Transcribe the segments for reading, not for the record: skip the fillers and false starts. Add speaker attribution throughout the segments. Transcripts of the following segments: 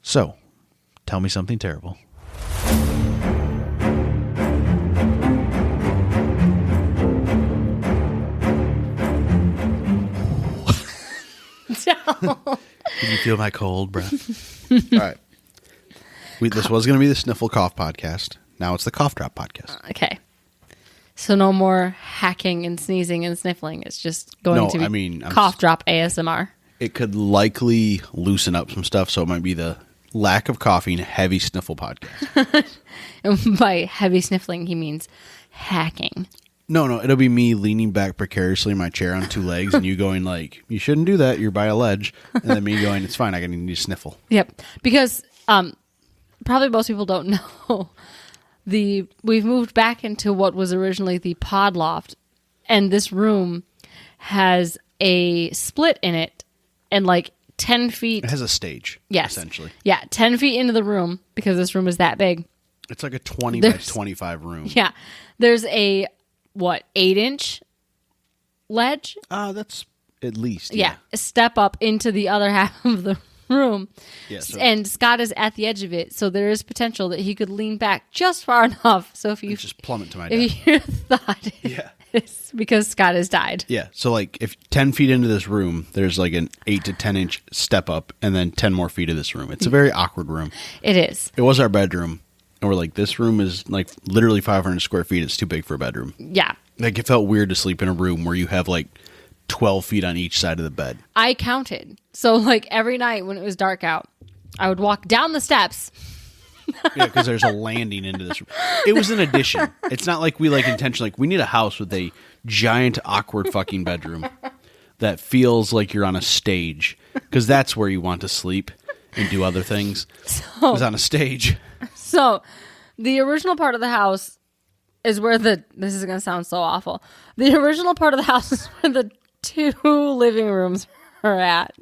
Speaker 1: So, tell me something terrible. Can you feel my cold breath? All right. This was going to be the Sniffle Cough podcast. Now it's the Cough Drop podcast.
Speaker 2: Okay. So no more hacking and sneezing and sniffling. It's just going to be Cough Drop ASMR.
Speaker 1: It could likely loosen up some stuff, so it might be the lack of coughing, heavy sniffle podcast.
Speaker 2: And by heavy sniffling, he means hacking.
Speaker 1: No, it'll be me leaning back precariously in my chair on two legs and you going like, you shouldn't do that, you're by a ledge. And then me going, it's fine, I need to sniffle.
Speaker 2: Yep. Because probably most people don't know, we've moved back into what was originally the pod loft, and this room has a split in it, and like 10 feet...
Speaker 1: It has a stage,
Speaker 2: yes,
Speaker 1: essentially.
Speaker 2: Yeah, 10 feet into the room, because this room is that big.
Speaker 1: It's like a 20 by 25 room.
Speaker 2: Yeah. There's a... 8-inch ledge?
Speaker 1: That's at least.
Speaker 2: Yeah. A step up into the other half of the room.
Speaker 1: Yeah,
Speaker 2: and Scott is at the edge of it, so there is potential that he could lean back just far enough. So if you
Speaker 1: just plummet to my death.
Speaker 2: If you thought it's because Scott has died.
Speaker 1: Yeah. So like if 10 feet into this room, there's like an 8 to 10 inch step up and then 10 more feet of this room. It's a very awkward room.
Speaker 2: It is.
Speaker 1: It was our bedroom. And we're like, this room is like literally 500 square feet. It's too big for a bedroom.
Speaker 2: Yeah.
Speaker 1: Like it felt weird to sleep in a room where you have like 12 feet on each side of the bed.
Speaker 2: I counted. So like every night when it was dark out, I would walk down the steps.
Speaker 1: Yeah, because there's a landing into this room. It was an addition. It's not like we like intentionally, like we need a house with a giant awkward fucking bedroom that feels like you're on a stage. Because that's where you want to sleep and do other things. It's on a stage.
Speaker 2: So, the original part of the house is where this is going to sound so awful. The original part of the house is where the two living rooms are at.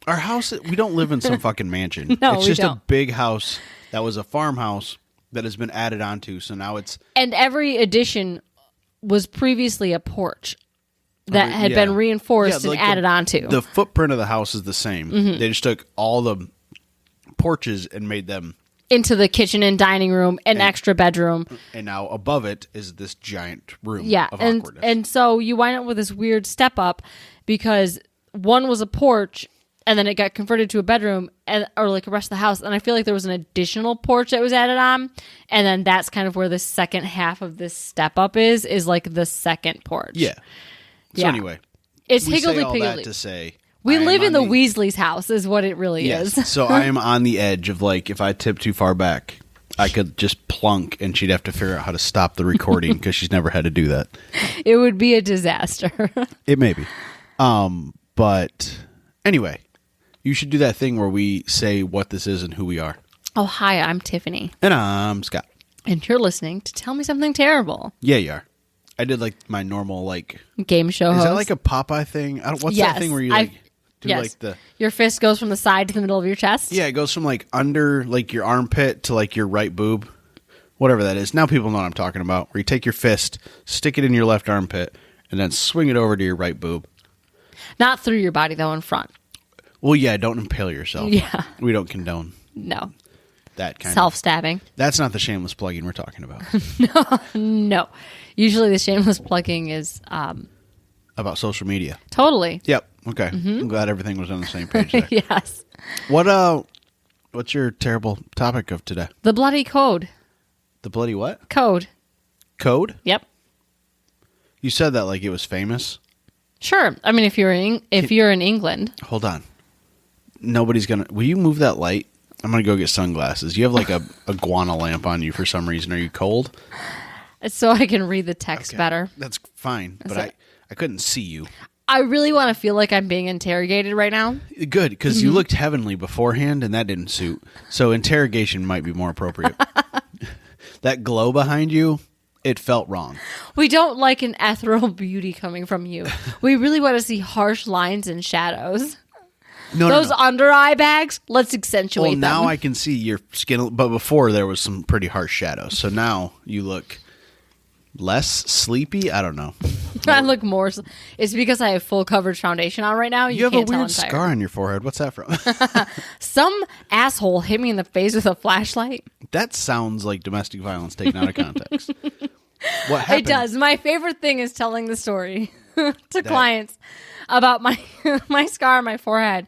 Speaker 1: Our house, we don't live in some fucking mansion.
Speaker 2: No,
Speaker 1: it's just
Speaker 2: don't.
Speaker 1: a big house that was a farmhouse that has been added onto. So now it's...
Speaker 2: And every addition was previously a porch that had been reinforced and added onto.
Speaker 1: The footprint of the house is the same. Mm-hmm. They just took all the porches and made them...
Speaker 2: into the kitchen and dining room, an extra bedroom.
Speaker 1: And now above it is this giant room of
Speaker 2: and,
Speaker 1: awkwardness.
Speaker 2: And so you wind up with this weird step up because one was a porch and then it got converted to a bedroom or like the rest of the house. And I feel like there was an additional porch that was added on. And then that's kind of where the second half of this step up is like the second porch.
Speaker 1: Yeah. So anyway,
Speaker 2: it's
Speaker 1: we say all
Speaker 2: higgledy-piggledy.
Speaker 1: that to say...
Speaker 2: We live in the Weasley's house is what it really is.
Speaker 1: So I am on the edge of like, if I tip too far back, I could just plunk and she'd have to figure out how to stop the recording because she's never had to do that.
Speaker 2: It would be a disaster.
Speaker 1: It may be. But anyway, you should do that thing where we say what this is and who we are.
Speaker 2: Oh, hi, I'm Tiffany.
Speaker 1: And I'm Scott.
Speaker 2: And you're listening to Tell Me Something Terrible.
Speaker 1: Yeah, you are. I did like my normal like...
Speaker 2: game show host.
Speaker 1: Is that like a Popeye thing? What's that thing where you like... like the
Speaker 2: your fist goes from the side to the middle of your chest.
Speaker 1: Yeah, it goes from like under like your armpit to like your right boob, whatever that is. Now people know what I'm talking about. Where you take your fist, stick it in your left armpit, and then swing it over to your right boob.
Speaker 2: Not through your body though, in front.
Speaker 1: Well, yeah, don't impale yourself.
Speaker 2: Yeah,
Speaker 1: we don't condone.
Speaker 2: No,
Speaker 1: that kind
Speaker 2: self-stabbing.
Speaker 1: That's not the shameless plugging we're talking about.
Speaker 2: No. Usually the shameless plugging is
Speaker 1: about social media.
Speaker 2: Totally.
Speaker 1: Yep. Okay. Mm-hmm. I'm glad everything was on the same page there.
Speaker 2: Yes.
Speaker 1: What's your terrible topic of today?
Speaker 2: The bloody code.
Speaker 1: The bloody what?
Speaker 2: Code.
Speaker 1: Code?
Speaker 2: Yep.
Speaker 1: You said that like it was famous.
Speaker 2: Sure. I mean, if you're in England.
Speaker 1: Hold on. Nobody's gonna. Will you move that light? I'm gonna go get sunglasses. You have like a guana lamp on you for some reason. Are you cold?
Speaker 2: So I can read the text better.
Speaker 1: That's fine, but I couldn't see you.
Speaker 2: I really want to feel like I'm being interrogated right now.
Speaker 1: Good, because you looked heavenly beforehand, and that didn't suit. So interrogation might be more appropriate. That glow behind you, it felt wrong.
Speaker 2: We don't like an ethereal beauty coming from you. We really want to see harsh lines and shadows. Those under eye bags, let's accentuate them.
Speaker 1: Well, now I can see your skin, but before there was some pretty harsh shadows. So now you look less sleepy. I don't know.
Speaker 2: I look more. It's because I have full coverage foundation on right now.
Speaker 1: You have a
Speaker 2: can't tell
Speaker 1: weird
Speaker 2: I'm tired.
Speaker 1: scar on your forehead. What's that from?
Speaker 2: Some asshole hit me in the face with a flashlight.
Speaker 1: That sounds like domestic violence taken out of context. What happened?
Speaker 2: It does. My favorite thing is telling the story to clients about my my scar on my forehead.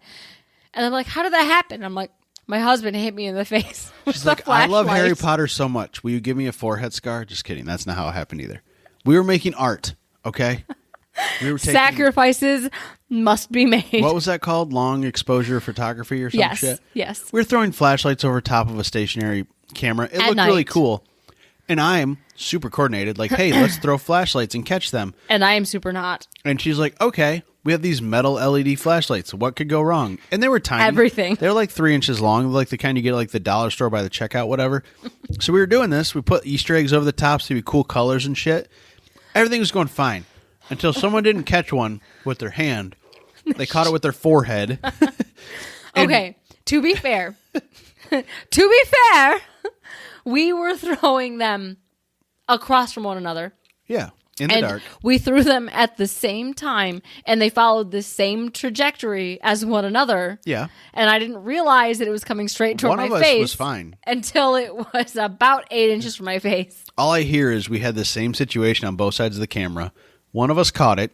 Speaker 2: And I'm like, how did that happen? I'm like, my husband hit me in the face.
Speaker 1: She's like, I love Harry Potter so much. Will you give me a forehead scar? Just kidding. That's not how it happened either. We were making art, okay? We were taking,
Speaker 2: sacrifices must be made.
Speaker 1: what was that called? Long exposure photography or some shit?
Speaker 2: Yes.
Speaker 1: We were throwing flashlights over top of a stationary camera. It looked
Speaker 2: night.
Speaker 1: really cool. And I'm super coordinated, like, hey, let's throw flashlights and catch them.
Speaker 2: And I am super not.
Speaker 1: And she's like, okay, we have these metal LED flashlights. What could go wrong? And they were tiny.
Speaker 2: Everything.
Speaker 1: They were like 3 inches long, like the kind you get at like the dollar store by the checkout, whatever. So we were doing this. We put Easter eggs over the top so it'd be cool colors and shit. Everything was going fine until someone didn't catch one with their hand. They caught it with their forehead.
Speaker 2: Okay, to be fair, we were throwing them across from one another.
Speaker 1: Yeah, in the dark.
Speaker 2: We threw them at the same time, and they followed the same trajectory as one another.
Speaker 1: Yeah.
Speaker 2: And I didn't realize that it was coming straight toward
Speaker 1: One
Speaker 2: my
Speaker 1: of
Speaker 2: face.
Speaker 1: us was fine.
Speaker 2: Until it was about 8 inches from my face.
Speaker 1: All I hear is we had the same situation on both sides of the camera. One of us caught it,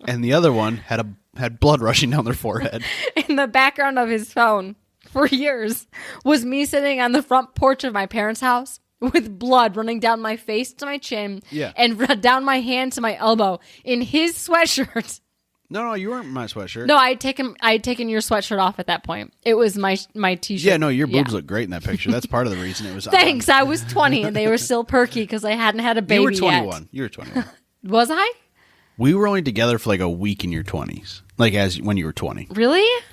Speaker 1: and the other one had blood rushing down their forehead.
Speaker 2: In the background of his phone for years was me sitting on the front porch of my parents' house with blood running down my face to my chin and down my hand to my elbow in his sweatshirt.
Speaker 1: No, you weren't in my sweatshirt.
Speaker 2: No, I had taken your sweatshirt off at that point. It was my t-shirt.
Speaker 1: Yeah, no, your boobs look great in that picture. That's part of the reason it was
Speaker 2: Thanks. I was 20 and they were still perky because I hadn't had a baby yet.
Speaker 1: You were 21. You were 21.
Speaker 2: Was I?
Speaker 1: We were only together for like a week in your 20s. Like when you were 20.
Speaker 2: Really?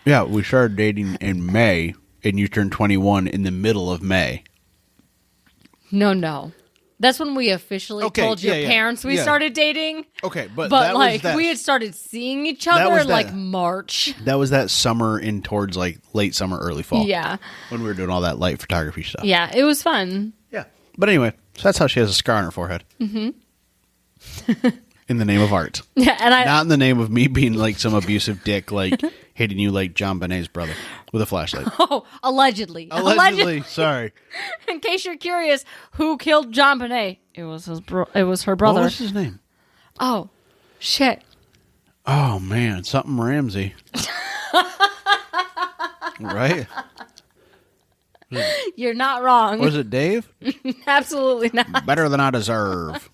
Speaker 1: Yeah, we started dating in May and you turned 21 in the middle of May.
Speaker 2: No. That's when we officially told your parents we started dating.
Speaker 1: Okay, but
Speaker 2: that like we had started seeing each other in like March.
Speaker 1: That was that summer in towards like late summer, early fall.
Speaker 2: Yeah.
Speaker 1: When we were doing all that light photography stuff.
Speaker 2: Yeah, it was fun.
Speaker 1: Yeah. But anyway, so that's how she has a scar on her forehead. Mm-hmm. In the name of art.
Speaker 2: Yeah, and
Speaker 1: not in the name of me being like some abusive dick, like hitting you like John Bonet's brother with a flashlight.
Speaker 2: Oh, allegedly.
Speaker 1: Sorry.
Speaker 2: In case you're curious, who killed John Bonet? It was it was her brother.
Speaker 1: What was his name?
Speaker 2: Oh, shit.
Speaker 1: Oh man, something Ramsey. Right?
Speaker 2: You're not wrong.
Speaker 1: Was it Dave?
Speaker 2: Absolutely not.
Speaker 1: Better than I deserve.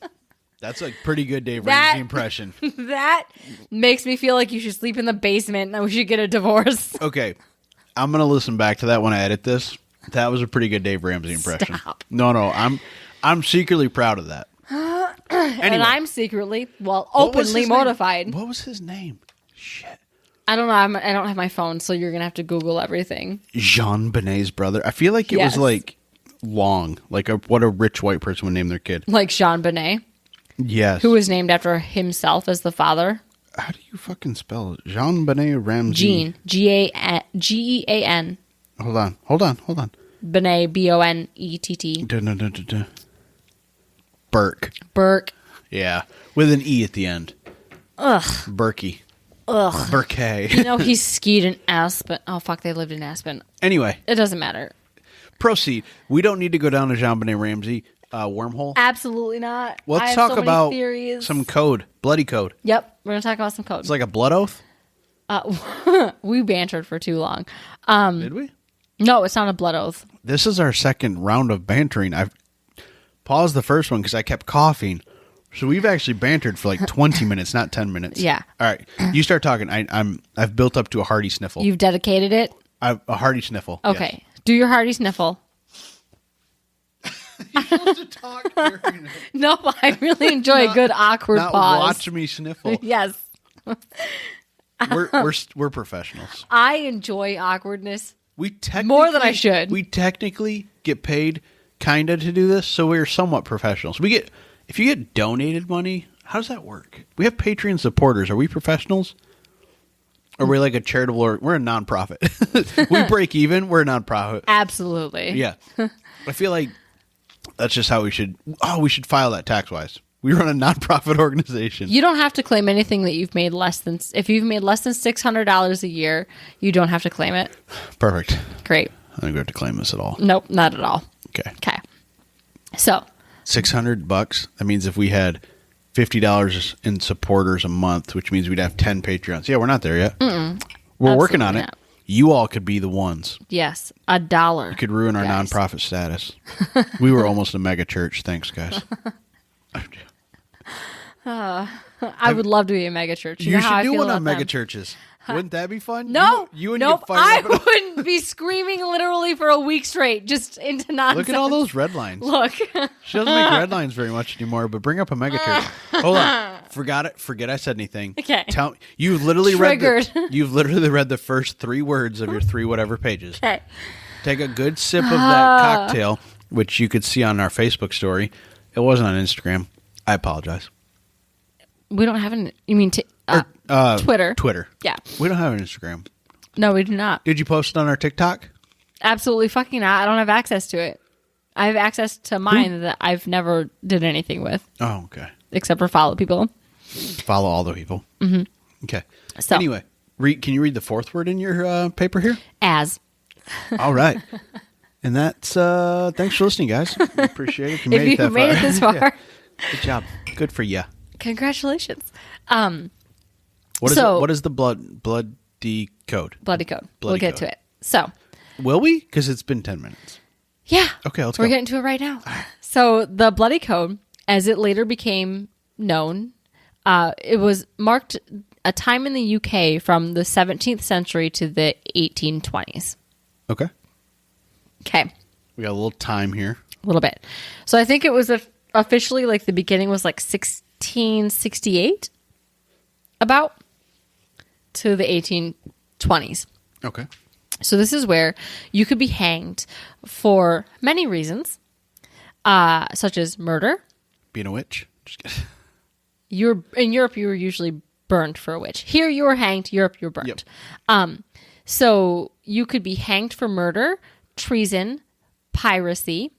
Speaker 1: That's a pretty good Dave Ramsey impression.
Speaker 2: That makes me feel like you should sleep in the basement and we should get a divorce.
Speaker 1: Okay. I'm going to listen back to that when I edit this. That was a pretty good Dave Ramsey impression.
Speaker 2: Stop.
Speaker 1: No, I'm secretly proud of that. Anyway,
Speaker 2: and I'm secretly, openly mortified.
Speaker 1: What was his name? Shit.
Speaker 2: I don't know. I don't have my phone, so you're going to have to Google everything.
Speaker 1: Jean Bonet's brother. I feel like it was like long. Like what a rich white person would name their kid.
Speaker 2: Like Jean Bonnet.
Speaker 1: Yes.
Speaker 2: Who was named after himself as the father.
Speaker 1: How do you fucking spell it? Jean Bonnet Ramsey.
Speaker 2: Jean. Gean.
Speaker 1: Hold on.
Speaker 2: Bonnet. Bonett. Burke.
Speaker 1: Yeah. With an E at the end.
Speaker 2: Ugh.
Speaker 1: Berkey.
Speaker 2: Ugh.
Speaker 1: Burke.
Speaker 2: You know, he skied in Aspen. Oh, fuck, they lived in Aspen.
Speaker 1: Anyway.
Speaker 2: It doesn't matter.
Speaker 1: Proceed. We don't need to go down to Jean Bonnet Ramsey wormhole.
Speaker 2: Absolutely not.
Speaker 1: Let's talk about
Speaker 2: theories.
Speaker 1: some code. Bloody code.
Speaker 2: Yep. We're going to talk about some code.
Speaker 1: It's like a blood oath?
Speaker 2: We bantered for too long.
Speaker 1: Did we?
Speaker 2: No, it's not a blood oath.
Speaker 1: This is our second round of bantering. I've paused the first one because I kept coughing. So we've actually bantered for like 20 minutes, not 10 minutes.
Speaker 2: Yeah.
Speaker 1: All right. You start talking. I've built up to a hearty sniffle.
Speaker 2: You've dedicated it?
Speaker 1: A hearty sniffle.
Speaker 2: Okay.
Speaker 1: Yes.
Speaker 2: Do your hearty sniffle.
Speaker 1: You're supposed to talk during it.
Speaker 2: No, I really enjoy a good awkward
Speaker 1: not
Speaker 2: pause.
Speaker 1: Watch me sniffle.
Speaker 2: Yes.
Speaker 1: We're professionals.
Speaker 2: I enjoy awkwardness
Speaker 1: More
Speaker 2: than I should.
Speaker 1: We technically get paid kinda to do this, so we're somewhat professionals. If you get donated money, how does that work? We have Patreon supporters. Are we professionals? Or are we like a charitable we're a nonprofit. We break even, we're a nonprofit.
Speaker 2: Absolutely.
Speaker 1: Yeah. I feel like that's just how we should file that tax wise. We run a nonprofit organization.
Speaker 2: You don't have to claim anything that you've made less than, if you've made less than $600 a year, you don't have to claim it.
Speaker 1: Perfect.
Speaker 2: Great.
Speaker 1: I don't have to claim this at all.
Speaker 2: Nope, not at all.
Speaker 1: Okay.
Speaker 2: Okay. So
Speaker 1: $600. That means if we had $50 in supporters a month, which means we'd have 10 Patreons. Yeah, we're not there yet. We're working on it.
Speaker 2: not.
Speaker 1: You all could be the ones.
Speaker 2: yes, $1.
Speaker 1: You could ruin our
Speaker 2: guys.
Speaker 1: nonprofit status. We were almost a mega church. Thanks, guys.
Speaker 2: I would love to be a mega church.
Speaker 1: You
Speaker 2: know how
Speaker 1: should
Speaker 2: I
Speaker 1: do
Speaker 2: feel
Speaker 1: one
Speaker 2: about
Speaker 1: on mega
Speaker 2: them.
Speaker 1: churches. Wouldn't that be fun?
Speaker 2: No,
Speaker 1: you and
Speaker 2: nope.
Speaker 1: your
Speaker 2: I
Speaker 1: fire.
Speaker 2: wouldn't be screaming literally for a week straight, just into nonsense.
Speaker 1: Look at all those red lines.
Speaker 2: Look,
Speaker 1: She doesn't make red lines very much anymore, but bring up a mega church. Hold on. Forget I said anything.
Speaker 2: Okay.
Speaker 1: You've literally read
Speaker 2: Triggered.
Speaker 1: you've literally read the first 3 words of your 3 whatever pages.
Speaker 2: okay.
Speaker 1: Take a good sip of that cocktail, which you could see on our Facebook story. It wasn't on Instagram. I apologize.
Speaker 2: We don't have an. You mean Twitter?
Speaker 1: Twitter.
Speaker 2: Yeah.
Speaker 1: We don't have an Instagram.
Speaker 2: No, we do not.
Speaker 1: Did you post it on our TikTok?
Speaker 2: Absolutely fucking not. I don't have access to it. I have access to mine that I've never did anything with,
Speaker 1: Oh, okay.
Speaker 2: except for follow people.
Speaker 1: Follow all the people. Mm-hmm. Okay.
Speaker 2: So-
Speaker 1: anyway, can you read the 4th word in your paper here?
Speaker 2: As
Speaker 1: All right. And that's thanks for listening, guys. We appreciate it. If you
Speaker 2: if
Speaker 1: made it
Speaker 2: you
Speaker 1: that
Speaker 2: made
Speaker 1: far.
Speaker 2: it this far,
Speaker 1: Yeah. Good job. Good for you.
Speaker 2: congratulations.
Speaker 1: What is the bloody code?
Speaker 2: Bloody code.
Speaker 1: Bloody
Speaker 2: We'll get
Speaker 1: code.
Speaker 2: to it. So,
Speaker 1: Will we? Because it's been 10 minutes.
Speaker 2: yeah.
Speaker 1: Okay, let's
Speaker 2: We're
Speaker 1: go.
Speaker 2: getting to it right now. So, the bloody code, as it later became known, it was marked a time in the UK from the 17th century to the 1820s.
Speaker 1: Okay.
Speaker 2: Okay.
Speaker 1: We got a little time here.
Speaker 2: A little bit. So I think it was officially like the beginning was like 1668 about to the 1820s.
Speaker 1: Okay.
Speaker 2: So this is where you could be hanged for many reasons, such as murder.
Speaker 1: Being a witch. Just kidding.
Speaker 2: In Europe, you were usually burned for a witch. Here, you were hanged. Europe, you're burned.
Speaker 1: Yep.
Speaker 2: So you could be hanged for murder, treason, piracy,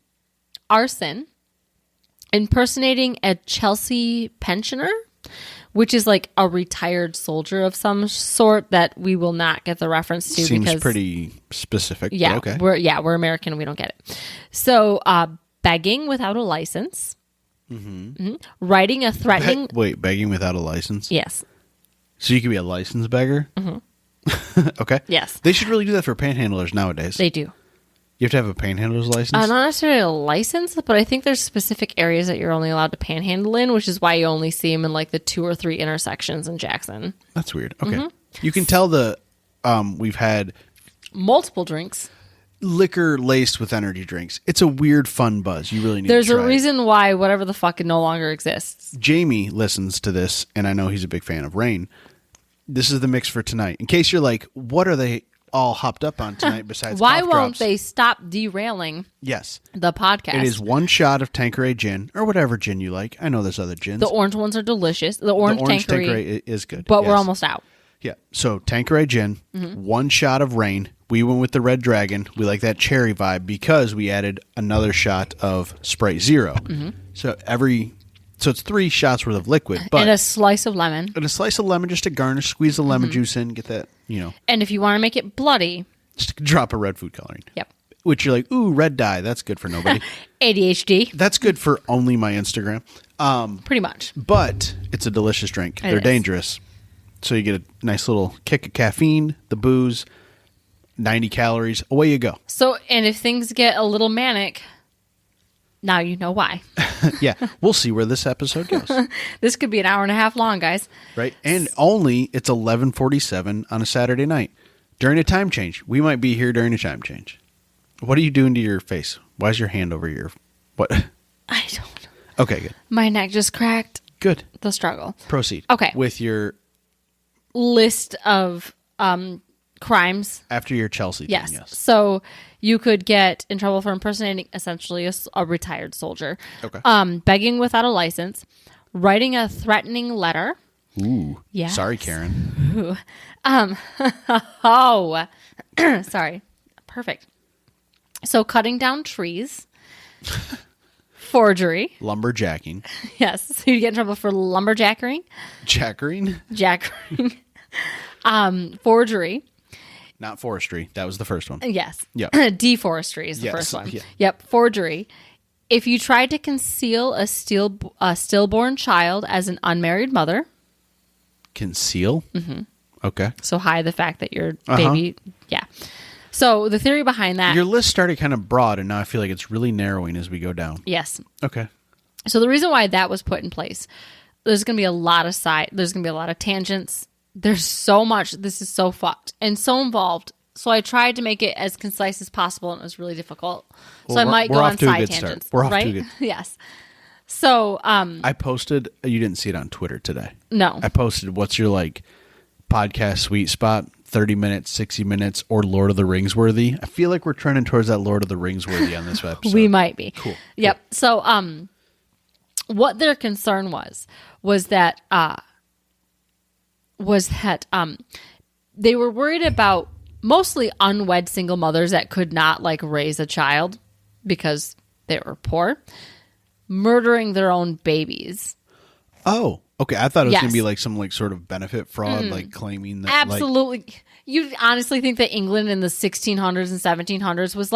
Speaker 2: arson, impersonating a Chelsea pensioner, which is like a retired soldier of some sort that we will not get the reference to.
Speaker 1: Seems
Speaker 2: because,
Speaker 1: pretty specific.
Speaker 2: Yeah,
Speaker 1: But okay.
Speaker 2: we're American. We don't get it. So begging without a license, writing a threatening.
Speaker 1: Wait, begging without a license?
Speaker 2: Yes.
Speaker 1: So you could be a licensed beggar? Mm-hmm. Okay.
Speaker 2: Yes.
Speaker 1: They should really do that for panhandlers nowadays.
Speaker 2: They do.
Speaker 1: You have to have a panhandler's license?
Speaker 2: Not necessarily a license, but I think there's specific areas that you're only allowed to panhandle in, which is why you only see them in like the 2 or 3 intersections in Jackson.
Speaker 1: That's weird. Okay. You can tell we've had
Speaker 2: Multiple drinks.
Speaker 1: liquor laced with energy drinks. It's a weird, fun buzz. You really need
Speaker 2: There's
Speaker 1: to try
Speaker 2: a
Speaker 1: it.
Speaker 2: reason why whatever the fuck it no longer exists.
Speaker 1: Jamie listens to this, and I know he's a big fan of Rain. This is the mix for tonight. In case you're like, what are they all hopped up on tonight besides
Speaker 2: Why
Speaker 1: cough
Speaker 2: won't
Speaker 1: drops?
Speaker 2: they stop derailing
Speaker 1: Yes.
Speaker 2: the podcast?
Speaker 1: It is 1 shot of Tanqueray gin, or whatever gin you like. I know there's other gins.
Speaker 2: The orange ones are delicious. The orange, Tanqueray,
Speaker 1: is good.
Speaker 2: but we're
Speaker 1: yes.
Speaker 2: almost out.
Speaker 1: Yeah. So Tanqueray gin, 1 shot of Rain. We went with the Red Dragon. We like that cherry vibe because we added another shot of Sprite Zero. So it's 3 shots worth of liquid, but
Speaker 2: And a slice of lemon.
Speaker 1: and a slice of lemon just to garnish. Squeeze the lemon juice in, get that,
Speaker 2: And if you want to make it bloody,
Speaker 1: just a drop of red food coloring.
Speaker 2: yep.
Speaker 1: Which you're like, ooh, red dye. That's good for nobody.
Speaker 2: ADHD,
Speaker 1: That's good for only my Instagram.
Speaker 2: pretty much.
Speaker 1: But it's a delicious drink. They're
Speaker 2: is.
Speaker 1: dangerous. So you get a nice little kick of caffeine, the booze, 90 calories. Away you go.
Speaker 2: So, and if things get a little manic, now you know why.
Speaker 1: Yeah, we'll see where this episode goes.
Speaker 2: This could be an hour and a half long, guys.
Speaker 1: Right? And only it's 11:47 on a Saturday night. During a time change. We might be here during a time change. What are you doing to your face? Why is your hand over your... What?
Speaker 2: I don't know.
Speaker 1: Okay, good.
Speaker 2: My neck just cracked.
Speaker 1: Good.
Speaker 2: The struggle.
Speaker 1: Proceed.
Speaker 2: Okay.
Speaker 1: With your...
Speaker 2: List of crimes.
Speaker 1: After your Chelsea thing,
Speaker 2: Yes.
Speaker 1: yes.
Speaker 2: So you could get in trouble for impersonating essentially a retired soldier.
Speaker 1: Okay.
Speaker 2: Begging without a license. Writing a threatening letter.
Speaker 1: Ooh.
Speaker 2: Yes.
Speaker 1: Sorry, Karen.
Speaker 2: Oh, sorry. Perfect. So cutting down trees. forgery.
Speaker 1: Lumberjacking.
Speaker 2: Yes. So you get in trouble for lumberjacking.
Speaker 1: Jackering?
Speaker 2: Jackering. Forgery.
Speaker 1: Not forestry. That was the first one.
Speaker 2: Yes.
Speaker 1: Yep.
Speaker 2: Deforestry is the first one.
Speaker 1: Yeah.
Speaker 2: Yep. Forgery. If you tried to conceal a stillborn child as an unmarried mother.
Speaker 1: Conceal? Mm-hmm. Okay.
Speaker 2: So hide the fact that your baby. Yeah. So the theory behind that.
Speaker 1: Your list started kind of broad, and now I feel like it's really narrowing as we go down.
Speaker 2: Yes.
Speaker 1: Okay.
Speaker 2: So the reason why that was put in place, there's going to be a lot of there's going to be a lot of tangents. There's so much. This is so fucked and so involved. So I tried to make it as concise as possible, and it was really difficult.
Speaker 1: Well,
Speaker 2: so I might go on side
Speaker 1: Start.
Speaker 2: tangents.
Speaker 1: We're off
Speaker 2: right?
Speaker 1: to a good.
Speaker 2: Yes. So
Speaker 1: I posted. You didn't see it on Twitter today.
Speaker 2: No.
Speaker 1: I posted. What's your podcast sweet spot? 30 minutes, 60 minutes, or Lord of the Rings worthy? I feel like we're trending towards that Lord of the Rings worthy on this episode.
Speaker 2: We might be.
Speaker 1: Cool.
Speaker 2: Yep. Cool. So what their concern was that they were worried about mostly unwed single mothers that could not raise a child because they were poor, murdering their own babies.
Speaker 1: Oh, okay. I thought it was
Speaker 2: Yes.
Speaker 1: going to be some sort of benefit fraud, claiming that.
Speaker 2: Absolutely. You honestly think that England in the 1600s and 1700s was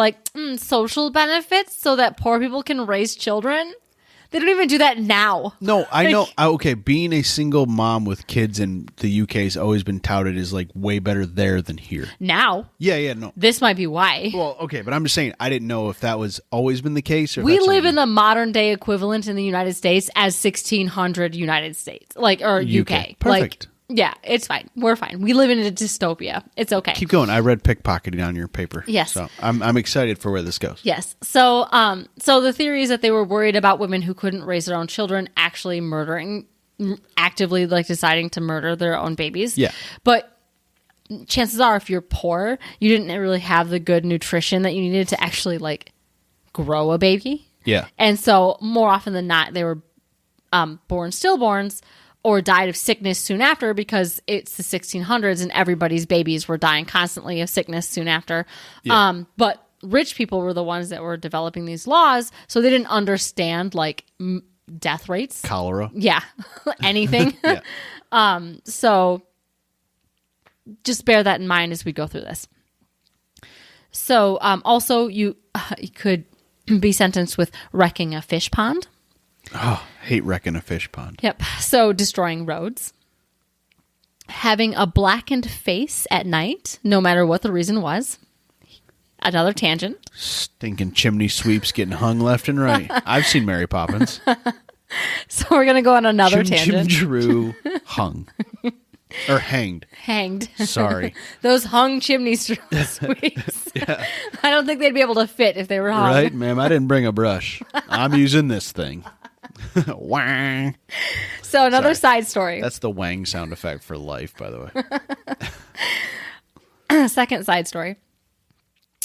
Speaker 2: social benefits so that poor people can raise children? They don't even do that now.
Speaker 1: No, I know. Okay, being a single mom with kids in the UK has always been touted as way better there than here.
Speaker 2: Now.
Speaker 1: Yeah, no.
Speaker 2: This might be why.
Speaker 1: Well, okay, but I'm just saying I didn't know if that was always been the case. Or
Speaker 2: we live in the modern day equivalent in the United States as 1600 United States, or UK.
Speaker 1: Perfect.
Speaker 2: Yeah, it's fine. We're fine. We live in a dystopia. It's okay.
Speaker 1: Keep going. I read pickpocketing on your paper.
Speaker 2: Yes.
Speaker 1: So I'm excited for where this goes.
Speaker 2: Yes. So so the theory is that they were worried about women who couldn't raise their own children actually actively deciding to murder their own babies.
Speaker 1: Yeah.
Speaker 2: But chances are if you're poor, you didn't really have the good nutrition that you needed to actually grow a baby.
Speaker 1: Yeah.
Speaker 2: And so more often than not, they were born stillborns or died of sickness soon after because it's the 1600s and everybody's babies were dying constantly of sickness soon after.
Speaker 1: Yeah.
Speaker 2: But rich people were the ones that were developing these laws, so they didn't understand death rates.
Speaker 1: Cholera.
Speaker 2: Yeah, anything.
Speaker 1: Yeah.
Speaker 2: So just bear that in mind as we go through this. So also you could be sentenced with wrecking a fish pond.
Speaker 1: Oh, hate wrecking a fish pond.
Speaker 2: Yep. So destroying roads. Having a blackened face at night, no matter what the reason was. Another tangent.
Speaker 1: Stinking chimney sweeps getting hung left and right. I've seen Mary Poppins.
Speaker 2: So we're going to go on another tangent.
Speaker 1: Jim Drew hung. Or hanged.
Speaker 2: Hanged.
Speaker 1: Sorry.
Speaker 2: Those hung chimney sweeps.
Speaker 1: Yeah.
Speaker 2: I don't think they'd be able to fit if they were hung.
Speaker 1: Right, ma'am? I didn't bring a brush. I'm using this thing. Wang.
Speaker 2: So another side story.
Speaker 1: That's the wang sound effect for life, by the way.
Speaker 2: Second side story.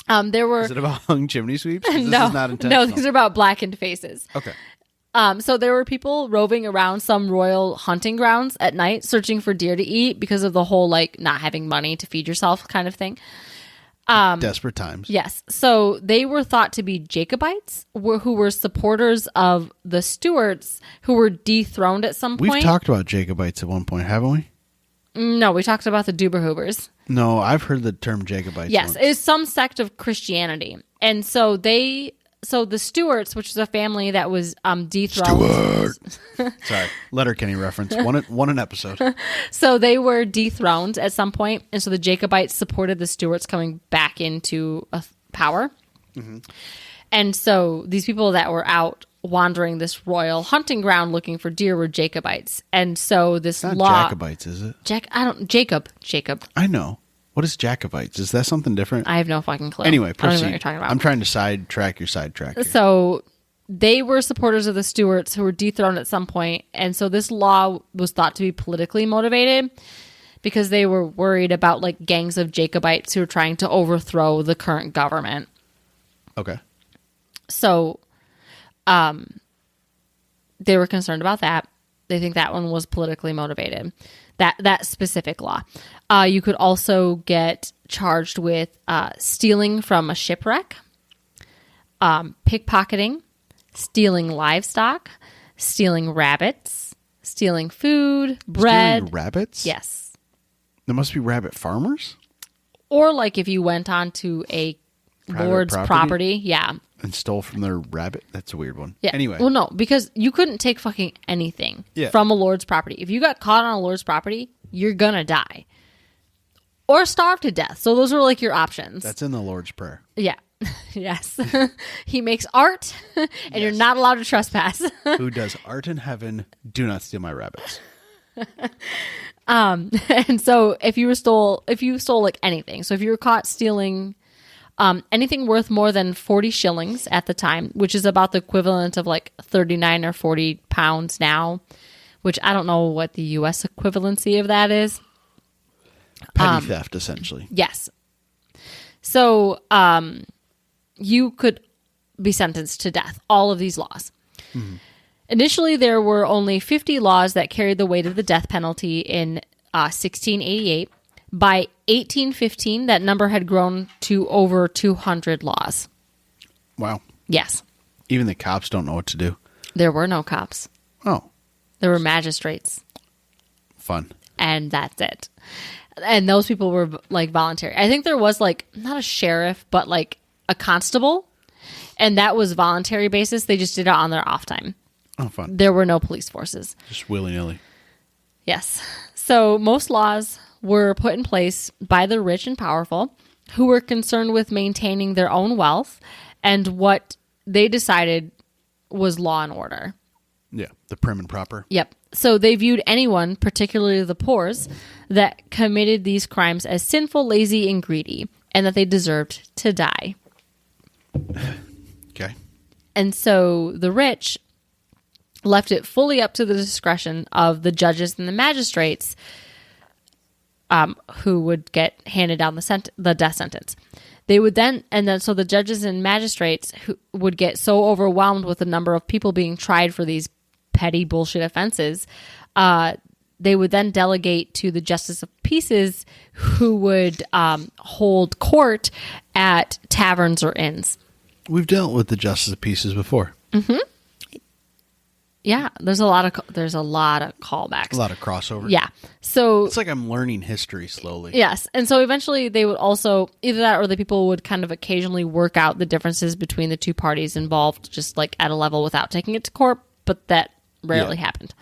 Speaker 2: There were
Speaker 1: Is it about hung chimney sweeps? This
Speaker 2: no,
Speaker 1: is not intentional.
Speaker 2: no, these are about blackened faces.
Speaker 1: Okay.
Speaker 2: So there were people roving around some royal hunting grounds at night searching for deer to eat because of the whole not having money to feed yourself kind of thing.
Speaker 1: Desperate times.
Speaker 2: Yes. So they were thought to be Jacobites who were supporters of the Stuarts who were dethroned at some point.
Speaker 1: We've talked about Jacobites at one point, haven't we?
Speaker 2: No, we talked about the Duberhoobers.
Speaker 1: No, I've heard the term Jacobites.
Speaker 2: Yes,
Speaker 1: once.
Speaker 2: it's some sect of Christianity. And so the Stuarts, which is a family that was dethroned.
Speaker 1: Stuart. Sorry, Letterkenny reference. One an episode.
Speaker 2: So they were dethroned at some point, and so the Jacobites supported the Stuarts coming back into power. Mm-hmm. And so these people that were out wandering this royal hunting ground looking for deer were Jacobites. And so this
Speaker 1: It's not
Speaker 2: law...
Speaker 1: Jacobites, is it?
Speaker 2: Jacob.
Speaker 1: I know. What is Jacobites? Is that something different?
Speaker 2: I have no fucking clue.
Speaker 1: Anyway,
Speaker 2: I don't know
Speaker 1: proceed.
Speaker 2: what you're talking about.
Speaker 1: I'm trying to sidetrack your sidetrack here.
Speaker 2: So they were supporters of the Stuarts who were dethroned at some point, and so this law was thought to be politically motivated because they were worried about gangs of Jacobites who were trying to overthrow the current government.
Speaker 1: Okay.
Speaker 2: So they were concerned about that. They think that one was politically motivated, that specific law. You could also get charged with stealing from a shipwreck, pickpocketing, stealing livestock, stealing rabbits, stealing food, bread.
Speaker 1: Stealing rabbits?
Speaker 2: Yes.
Speaker 1: There must be rabbit farmers?
Speaker 2: Or like if you went onto a
Speaker 1: Private
Speaker 2: lord's property. Yeah.
Speaker 1: And stole from their rabbit? That's a weird one.
Speaker 2: Yeah.
Speaker 1: Anyway.
Speaker 2: Well, no, because you couldn't take fucking anything from a lord's property. If you got caught on a lord's property, you're gonna die. Or starve to death. So those are like your options.
Speaker 1: That's in the Lord's Prayer.
Speaker 2: Yeah. Yes. He makes art and you're not allowed to trespass.
Speaker 1: Who does art in heaven, do not steal my rabbits.
Speaker 2: And so if you stole like anything, so if you were caught stealing anything worth more than 40 shillings at the time, which is about the equivalent of like 39 or 40 pounds now, which I don't know what the U.S. equivalency of that is.
Speaker 1: Petty theft, essentially.
Speaker 2: Yes. So you could be sentenced to death. All of these laws. Mm-hmm. Initially, there were only 50 laws that carried the weight of the death penalty in 1688. By 1815, that number had grown to over 200 laws.
Speaker 1: Wow.
Speaker 2: Yes.
Speaker 1: Even the cops don't know what to do.
Speaker 2: There were no cops.
Speaker 1: Oh.
Speaker 2: There were magistrates.
Speaker 1: Fun.
Speaker 2: And that's it. And those people were like voluntary. I think there was like not a sheriff, but like a constable. And that was voluntary basis. They just did it on their off time.
Speaker 1: Oh, fun.
Speaker 2: There were no police forces.
Speaker 1: Just willy-nilly.
Speaker 2: Yes. So most laws were put in place by the rich and powerful who were concerned with maintaining their own wealth and what they decided was law and order.
Speaker 1: Yeah, the prim and proper.
Speaker 2: Yep. So they viewed anyone, particularly the poors, that committed these crimes as sinful, lazy, and greedy, and that they deserved to die.
Speaker 1: Okay.
Speaker 2: And so the rich left it fully up to the discretion of the judges and the magistrates who would get handed down the death sentence. They would so the judges and magistrates who would get so overwhelmed with the number of people being tried for these petty bullshit offenses, they would then delegate to the justice of peace who would hold court at taverns or inns.
Speaker 1: We've dealt with the justice of peace before.
Speaker 2: Mm-hmm. Yeah, there's a lot of callbacks.
Speaker 1: A lot of crossover.
Speaker 2: Yeah. So
Speaker 1: it's like I'm learning history slowly.
Speaker 2: Yes. And so eventually they would also, either that or the people would kind of occasionally work out the differences between the two parties involved, just like at a level without taking it to court, but that rarely happened.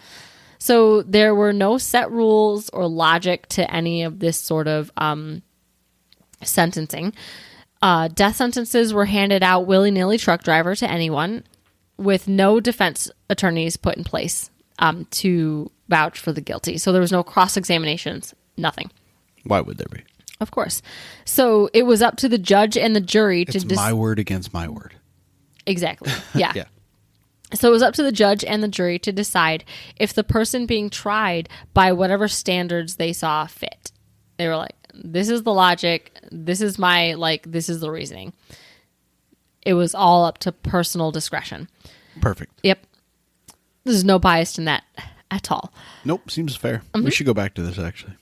Speaker 2: So there were no set rules or logic to any of this sort of sentencing. Death sentences were handed out willy-nilly truck driver to anyone with no defense attorneys put in place to vouch for the guilty. So there was no cross-examinations, nothing.
Speaker 1: Why would there be?
Speaker 2: Of course. So it was up to the judge and the jury to...
Speaker 1: It's my word against my word.
Speaker 2: Exactly. Yeah.
Speaker 1: Yeah.
Speaker 2: So it was up to the judge and the jury to decide if the person being tried by whatever standards they saw fit. They were like, this is the logic. This is this is the reasoning. It was all up to personal discretion.
Speaker 1: Perfect.
Speaker 2: Yep. There's no bias in that at all.
Speaker 1: Nope. Seems fair.
Speaker 2: Mm-hmm.
Speaker 1: We should go back to this, actually.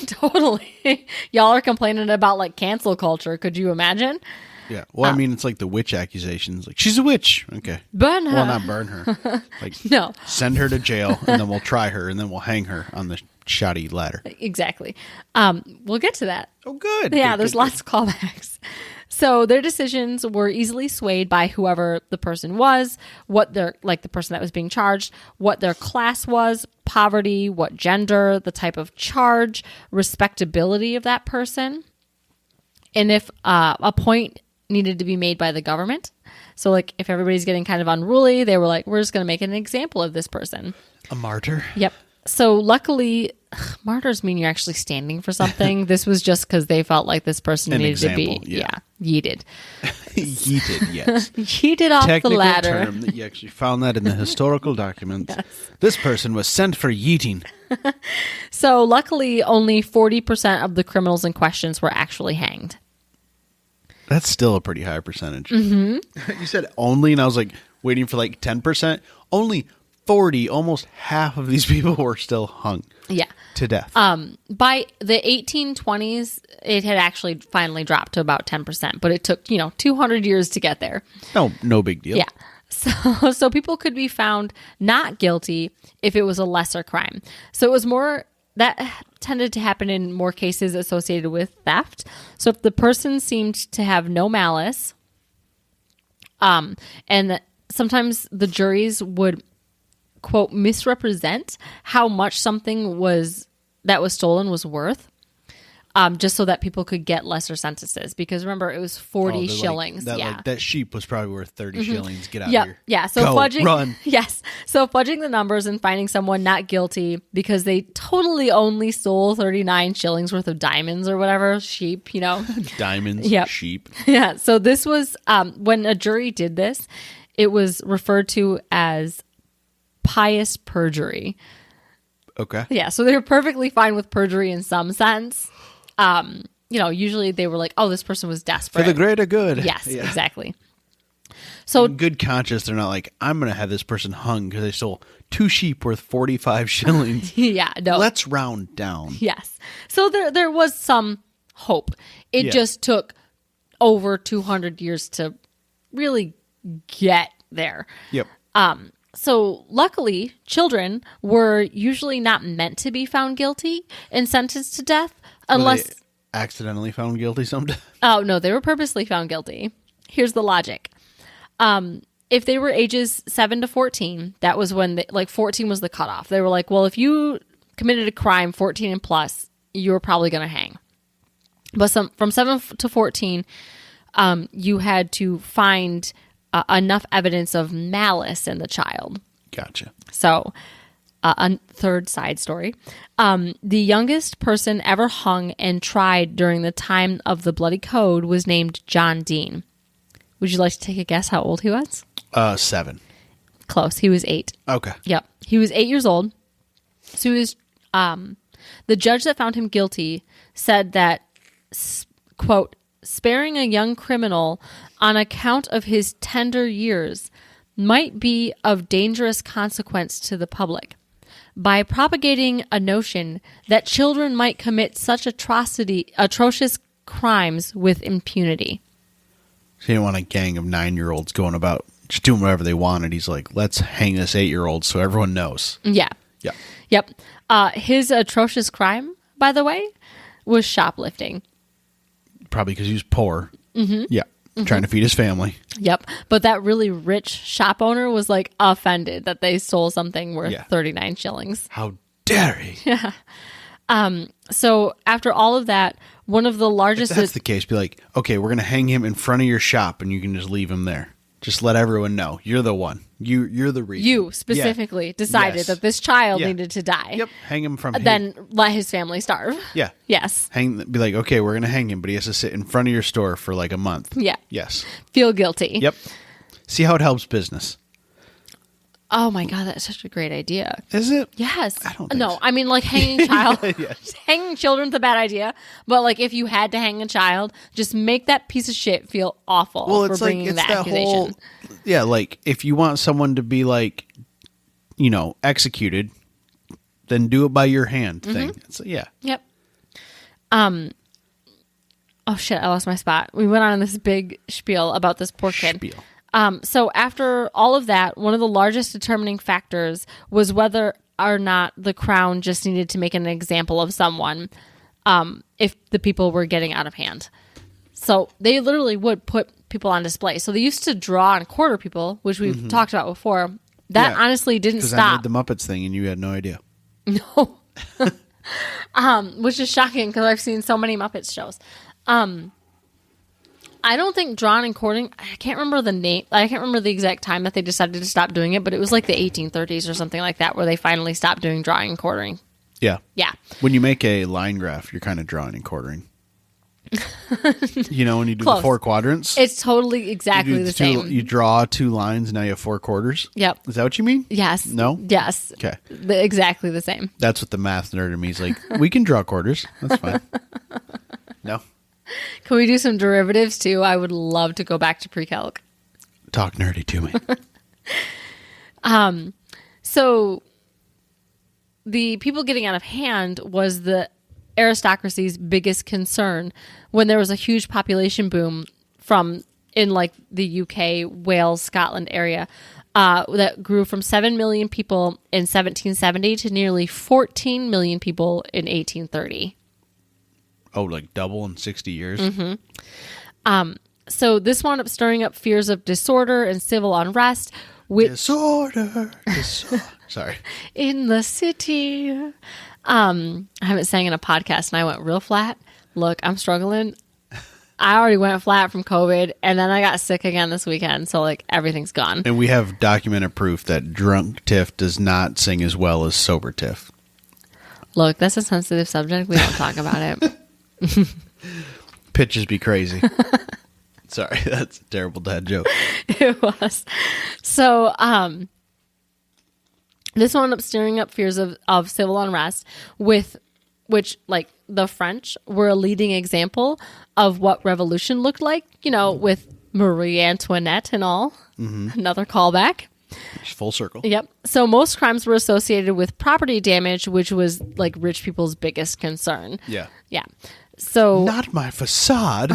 Speaker 2: Totally. Y'all are complaining about like cancel culture. Could you imagine?
Speaker 1: Yeah. Well, I mean, it's like the witch accusations. Like, she's a witch. Okay.
Speaker 2: Burn her.
Speaker 1: Well, not burn her. Like,
Speaker 2: no.
Speaker 1: Send her to jail, and then we'll try her, and then we'll hang her on the shoddy ladder.
Speaker 2: Exactly. We'll get to that.
Speaker 1: Oh, good.
Speaker 2: Yeah,
Speaker 1: good,
Speaker 2: there's
Speaker 1: good,
Speaker 2: lots of callbacks. So their decisions were easily swayed by whoever the person was, the person that was being charged, what their class was, poverty, what gender, the type of charge, respectability of that person, and if a point needed to be made by the government. So like if everybody's getting kind of unruly, they were like, we're just going to make an example of this person.
Speaker 1: A martyr?
Speaker 2: Yep. So luckily, martyrs mean you're actually standing for something. This was just because they felt like this person needed to be yeeted.
Speaker 1: Yeeted, yes.
Speaker 2: Yeeted off
Speaker 1: Technical
Speaker 2: the ladder.
Speaker 1: Term that you actually found that in the historical documents. Yes. This person was sent for yeeting.
Speaker 2: So luckily, only 40% of the criminals in questions were actually hanged.
Speaker 1: That's still a pretty high percentage.
Speaker 2: Mm-hmm.
Speaker 1: You said only, and I was like waiting for like 10%. Only 40, almost half of these people were still hung.
Speaker 2: Yeah.
Speaker 1: To death.
Speaker 2: By the 1820s, it had actually finally dropped to about 10%, but it took, 200 years to get there.
Speaker 1: No big deal.
Speaker 2: Yeah. So people could be found not guilty if it was a lesser crime. So it was more that tended to happen in more cases associated with theft. So if the person seemed to have no malice, and sometimes the juries would, quote, misrepresent how much something that was stolen was worth. Just so that people could get lesser sentences. Because remember, it was 40 shillings.
Speaker 1: That sheep was probably worth 30 shillings. Get out
Speaker 2: Yep.
Speaker 1: of here.
Speaker 2: Yeah. So fudging,
Speaker 1: run.
Speaker 2: Yes. So fudging the numbers and finding someone not guilty because they totally only stole 39 shillings worth of diamonds or whatever, sheep,
Speaker 1: Diamonds,
Speaker 2: Yep.
Speaker 1: sheep.
Speaker 2: Yeah. So this was, when a jury did this, it was referred to as pious perjury.
Speaker 1: Okay.
Speaker 2: Yeah. So they were perfectly fine with perjury in some sense. Usually they were like, oh, this person was desperate.
Speaker 1: For the greater good.
Speaker 2: Yes, exactly. So
Speaker 1: in good conscience, they're not like, I'm going to have this person hung because they stole 2 sheep worth 45 shillings.
Speaker 2: Yeah, no.
Speaker 1: Let's round down.
Speaker 2: Yes. So there was some hope. It just took over 200 years to really get there.
Speaker 1: Yep.
Speaker 2: So luckily, children were usually not meant to be found guilty and sentenced to death unless...
Speaker 1: Were they accidentally found guilty sometime?
Speaker 2: Oh, no, they were purposely found guilty. Here's the logic. If they were ages 7 to 14, that was when 14 was the cutoff. They were like, well, if you committed a crime 14 and plus, you were probably going to hang. But from 7 to 14, you had to find enough evidence of malice in the child.
Speaker 1: Gotcha.
Speaker 2: So, a third side story. The youngest person ever hung and tried during the time of the Bloody Code was named John Dean. Would you like to take a guess how old he was?
Speaker 1: 7.
Speaker 2: Close. He was 8.
Speaker 1: Okay.
Speaker 2: Yep. He was 8 years old. So he was, the judge that found him guilty said that, quote, sparing a young criminal on account of his tender years might be of dangerous consequence to the public. By propagating a notion that children might commit such atrocious crimes with impunity.
Speaker 1: So he didn't want a gang of 9-year-olds going about just doing whatever they wanted. He's like, let's hang this 8-year-old so everyone knows.
Speaker 2: Yeah.
Speaker 1: Yeah.
Speaker 2: Yep. His atrocious crime, by the way, was shoplifting.
Speaker 1: Probably because he was poor. Mm-hmm. Yeah. Mm-hmm. Trying to feed his family.
Speaker 2: Yep. But that really rich shop owner was offended that they stole something worth 39 shillings.
Speaker 1: How dare he?
Speaker 2: Yeah. So after all of that, one of the largest...
Speaker 1: If that's the case, be like, okay, we're going to hang him in front of your shop and you can just leave him there. Just let everyone know. You're the one. You're the reason.
Speaker 2: You specifically decided that this child needed to die.
Speaker 1: Yep. Hang him from
Speaker 2: Then let his family starve.
Speaker 1: Yeah.
Speaker 2: Yes.
Speaker 1: Be like, okay, we're going to hang him, but he has to sit in front of your store for like a month.
Speaker 2: Yeah.
Speaker 1: Yes.
Speaker 2: Feel guilty.
Speaker 1: Yep. See how it helps business.
Speaker 2: Oh my God, that's such a great idea.
Speaker 1: Is it?
Speaker 2: Yes.
Speaker 1: I don't think
Speaker 2: No,
Speaker 1: so.
Speaker 2: I mean hanging child.
Speaker 1: Yes.
Speaker 2: Hanging children's a bad idea. But if you had to hang a child, just make that piece of shit feel awful for bringing that accusation.
Speaker 1: If you want someone to be executed, then do it by your hand thing. It's,
Speaker 2: Yep. Oh shit, I lost my spot. We went on this big spiel about this poor kid. So after all of that, one of the largest determining factors was whether or not the crown just needed to make an example of someone if the people were getting out of hand. So they literally would put people on display. So they used to draw and quarter people, which we've talked about before. That honestly didn't stop.
Speaker 1: Because I made the Muppets thing and you had no idea.
Speaker 2: No. Which is shocking because I've seen so many Muppets shows. I don't think drawing and quartering, I can't remember the name. I can't remember the exact time that they decided to stop doing it, but it was the 1830s or something like that where they finally stopped doing drawing and quartering.
Speaker 1: Yeah.
Speaker 2: Yeah.
Speaker 1: When you make a line graph, you're kind of drawing and quartering. When you do
Speaker 2: Close.
Speaker 1: the 4 quadrants.
Speaker 2: It's totally exactly the same.
Speaker 1: You draw 2 lines, now you have 4 quarters.
Speaker 2: Yep.
Speaker 1: Is that what you mean?
Speaker 2: Yes.
Speaker 1: No?
Speaker 2: Yes.
Speaker 1: Okay.
Speaker 2: Exactly the same.
Speaker 1: That's what the math nerd in me is like. We can draw quarters. That's fine. No?
Speaker 2: Can we do some derivatives too? I would love to go back to pre-calc.
Speaker 1: Talk nerdy to me.
Speaker 2: So the people getting out of hand was the aristocracy's biggest concern when there was a huge population boom from in like the UK, Wales, Scotland area that grew from 7 million people in 1770 to nearly 14 million people in 1830.
Speaker 1: Oh, like double in 60 years?
Speaker 2: So this wound up stirring up fears of disorder and civil unrest. Which,
Speaker 1: Disorder. Sorry.
Speaker 2: in the city. I haven't sang in a podcast and I went real flat. Look, I'm struggling. I already went flat from COVID and then I got sick again this weekend. So like everything's gone.
Speaker 1: And we have documented proof that drunk Tiff does not sing as well as sober Tiff.
Speaker 2: Look, that's a sensitive subject. We don't talk about it.
Speaker 1: Pitches be crazy. Sorry, that's a terrible dad joke.
Speaker 2: It was. So, this wound up stirring up fears of civil unrest, which, like, the French were a leading example of what revolution looked like, you know, with Marie Antoinette and all. Mm-hmm. Another callback.
Speaker 1: It's full circle.
Speaker 2: Yep. So most crimes were associated with property damage, which was, like, rich people's biggest concern.
Speaker 1: Yeah.
Speaker 2: Yeah. So...
Speaker 1: Not my facade.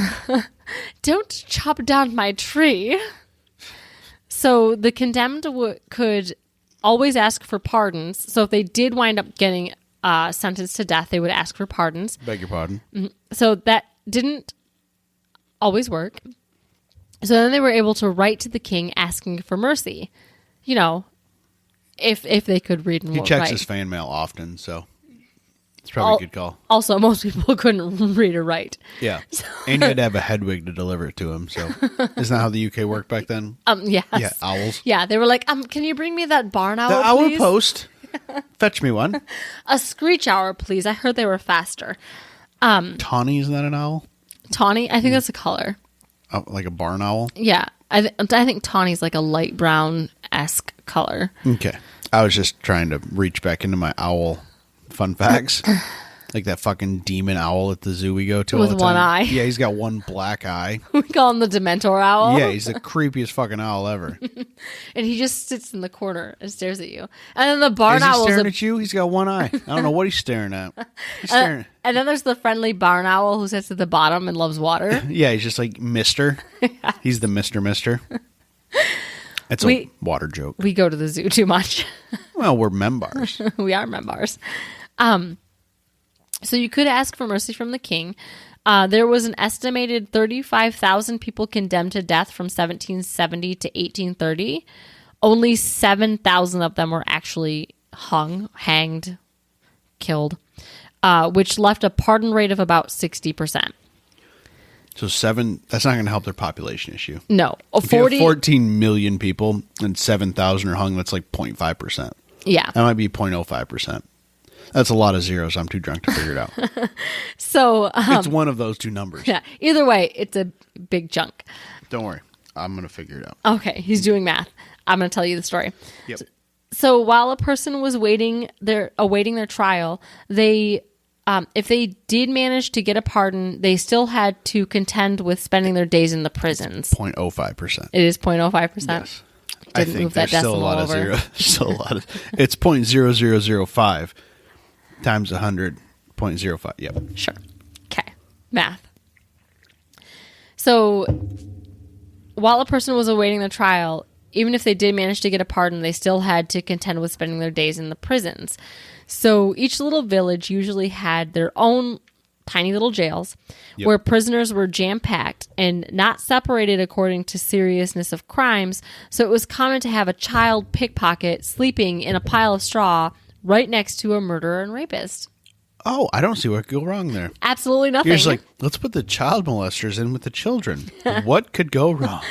Speaker 2: Don't chop down my tree. So the condemned could always ask for pardons. So if they did wind up getting sentenced to death, they would ask for pardons.
Speaker 1: Beg your pardon.
Speaker 2: So that didn't always work. So then they were able to write to the king asking for mercy. You know, if they could read and
Speaker 1: He
Speaker 2: write.
Speaker 1: checks his fan mail often, so it's probably a good call.
Speaker 2: Also, most people couldn't read or write.
Speaker 1: Yeah. And you had to have a Hedwig to deliver it to him. So isn't that how the UK worked back then?
Speaker 2: Yes.
Speaker 1: Yeah, owls.
Speaker 2: Yeah, they were like, can you bring me that barn owl,
Speaker 1: The owl
Speaker 2: please?
Speaker 1: post. Fetch me one.
Speaker 2: A screech owl, please. I heard they were faster.
Speaker 1: Tawny, isn't that an owl?
Speaker 2: Tawny? I think that's a color.
Speaker 1: Oh, like a barn owl?
Speaker 2: Yeah. I think tawny's like a light brown-esque color.
Speaker 1: Okay. I was just trying to reach back into my owl fun facts. Like that fucking demon owl at the zoo we go to
Speaker 2: With
Speaker 1: all the time.
Speaker 2: one eye.
Speaker 1: Yeah, he's got one black eye.
Speaker 2: We call him the dementor owl.
Speaker 1: Yeah, he's the creepiest fucking owl ever.
Speaker 2: And he just sits in the corner and stares at you. And then the barn
Speaker 1: Is he
Speaker 2: owl
Speaker 1: staring at you? He's got one eye. I don't know what he's staring at. He's staring.
Speaker 2: and then there's the friendly barn owl who sits at the bottom and loves water.
Speaker 1: Yeah, he's just like Mister. He's the Mister. It's a water joke.
Speaker 2: We go to the zoo too much.
Speaker 1: Well, we're members.
Speaker 2: We are members. So you could ask for mercy from the king. There was an estimated 35,000 people condemned to death from 1770 to 1830. Only 7,000 of them were actually hanged, killed, which left a pardon rate of about 60%.
Speaker 1: So that's not going to help their population issue.
Speaker 2: No.
Speaker 1: If you have 14 million people and 7,000 are hung, that's like 0.5%.
Speaker 2: Yeah.
Speaker 1: That might be 0.05%. That's a lot of zeros. I'm too drunk to figure it out.
Speaker 2: So
Speaker 1: it's one of those two numbers.
Speaker 2: Yeah. Either way, it's a big chunk.
Speaker 1: Don't worry. I'm going to figure it out.
Speaker 2: Okay. He's doing math. I'm going to tell you the story.
Speaker 1: Yep.
Speaker 2: So while a person was awaiting their trial, they, if they did manage to get a pardon, they still had to contend with spending their days in the prisons.
Speaker 1: 0.05%.
Speaker 2: It is 0.05%.
Speaker 1: Yes.
Speaker 2: Didn't
Speaker 1: I think
Speaker 2: move that
Speaker 1: there's still a
Speaker 2: decimal
Speaker 1: lot
Speaker 2: over.
Speaker 1: of zeros. Still a lot of. It's 0.0005 times 100. 0.05. Yep.
Speaker 2: Sure. Okay. Math. So while a person was awaiting their trial, even if they did manage to get a pardon, they still had to contend with spending their days in the prisons. So each little village usually had their own tiny little jails where prisoners were jam-packed and not separated according to seriousness of crimes. So it was common to have a child pickpocket sleeping in a pile of straw right next to a murderer and rapist.
Speaker 1: Oh, I don't see what could go wrong there.
Speaker 2: Absolutely nothing.
Speaker 1: You're just like, let's put the child molesters in with the children. What could go wrong?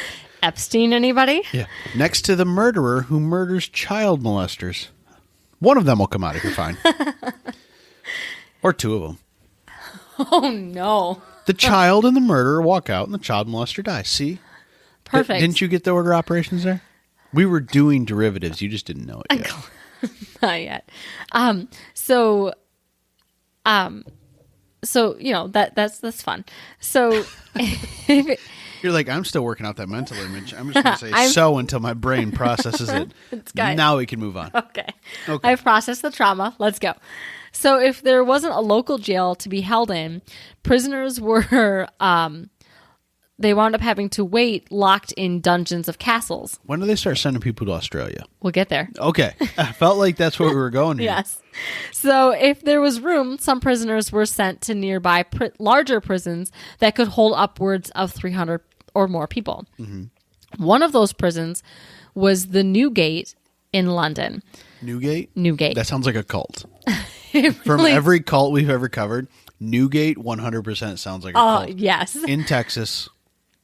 Speaker 2: Epstein, anybody?
Speaker 1: Yeah. Next to the murderer who murders child molesters. One of them will come out if you're fine. Or two of them.
Speaker 2: Oh, no.
Speaker 1: The child and the murderer walk out and the child molester dies. See?
Speaker 2: Perfect.
Speaker 1: Didn't you get the order operations there? We were doing derivatives. You just didn't know it yet.
Speaker 2: Not yet. So you know that's fun. So
Speaker 1: You're like, I'm still working out that mental image. I'm just going to say so until my brain processes it. Now we can move on.
Speaker 2: Okay. I've processed the trauma. Let's go. So if there wasn't a local jail to be held in, prisoners were they wound up having to wait locked in dungeons of castles.
Speaker 1: When do they start sending people to Australia?
Speaker 2: We'll get there.
Speaker 1: Okay. I felt like that's where we were going here.
Speaker 2: Yes. So if there was room, some prisoners were sent to nearby larger prisons that could hold upwards of 300 or more people. Mm-hmm. One of those prisons was the NūGate in London.
Speaker 1: NūGate?
Speaker 2: NūGate.
Speaker 1: That sounds like a cult. From every cult we've ever covered, NūGate 100% sounds like a cult.
Speaker 2: Oh, yes.
Speaker 1: In Texas.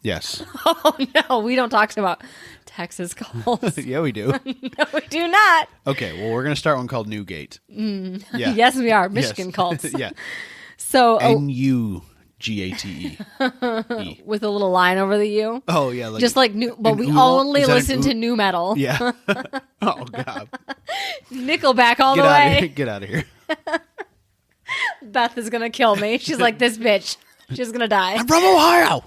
Speaker 1: Yes.
Speaker 2: Oh, no. We don't talk about Texas cults.
Speaker 1: Yeah, we do.
Speaker 2: No, we do not.
Speaker 1: Okay, well, we're going to start one called NūGate. Yeah.
Speaker 2: Yes, we are. Michigan cults.
Speaker 1: Yeah.
Speaker 2: So
Speaker 1: NūGate.
Speaker 2: with a little line over the U.
Speaker 1: Oh, yeah. Like
Speaker 2: just like new, but we only listen to new metal.
Speaker 1: Yeah. Oh, God.
Speaker 2: Nickelback all the way.
Speaker 1: Get out of here.
Speaker 2: Beth is going to kill me. She's like, this bitch. She's going to die.
Speaker 1: I'm from Ohio.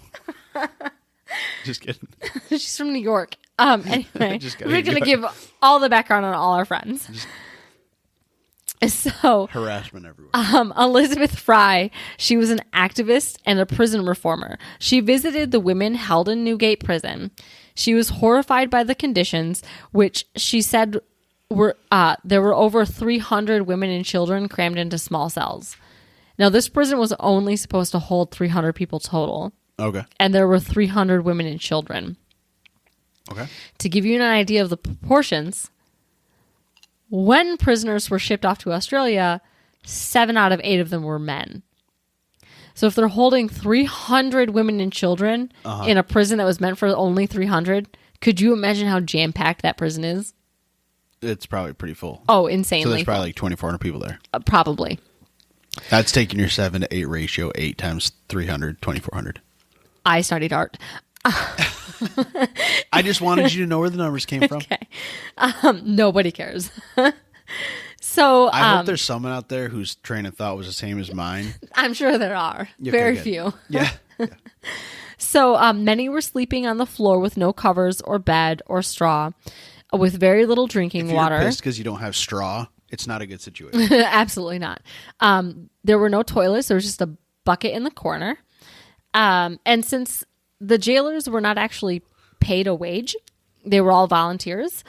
Speaker 1: Just kidding.
Speaker 2: She's from New York. Anyway, we're going to give all the background on all our friends. So
Speaker 1: harassment everywhere.
Speaker 2: Elizabeth Fry, she was an activist and a prison reformer. She visited the women held in NūGate prison. She was horrified by the conditions, which she said were there were over 300 women and children crammed into small cells. Now, this prison was only supposed to hold 300 people total.
Speaker 1: Okay.
Speaker 2: And there were 300 women and children.
Speaker 1: Okay.
Speaker 2: To give you an idea of the proportions, when prisoners were shipped off to Australia, 7 out of 8 of them were men. So if they're holding 300 women and children in a prison that was meant for only 300, could you imagine how jam-packed that prison is?
Speaker 1: It's probably pretty full.
Speaker 2: Oh, insanely
Speaker 1: So there's probably like 2,400 people there.
Speaker 2: Probably.
Speaker 1: That's taking your 7 to 8 ratio, 8 times 300, 2,400.
Speaker 2: I studied art.
Speaker 1: I just wanted you to know where the numbers came from.
Speaker 2: Okay. Nobody cares. So
Speaker 1: I hope there's someone out there whose train of thought was the same as mine.
Speaker 2: I'm sure there are.
Speaker 1: Okay,
Speaker 2: Very
Speaker 1: good.
Speaker 2: few.
Speaker 1: Yeah.
Speaker 2: So many were sleeping on the floor with no covers or bed or straw, with very little drinking
Speaker 1: If you're
Speaker 2: water.
Speaker 1: pissed because you don't have straw, it's not a good situation.
Speaker 2: Absolutely not. There were no toilets. There was just a bucket in the corner. And since the jailers were not actually paid a wage, they were all volunteers.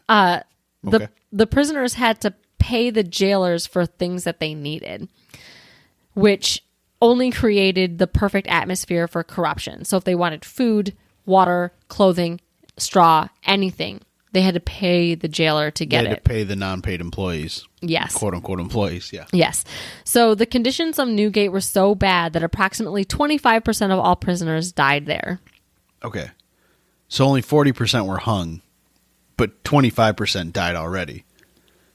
Speaker 2: The prisoners had to pay the jailers for things that they needed, which only created the perfect atmosphere for corruption. So if they wanted food, water, clothing, straw, anything, they had to pay the jailer to get
Speaker 1: They had
Speaker 2: it.
Speaker 1: to pay the non-paid employees.
Speaker 2: Yes.
Speaker 1: Quote unquote employees. Yeah.
Speaker 2: Yes. So the conditions of NūGate were so bad that approximately 25% of all prisoners died there.
Speaker 1: Okay. So only 40% were hung, but 25% died already.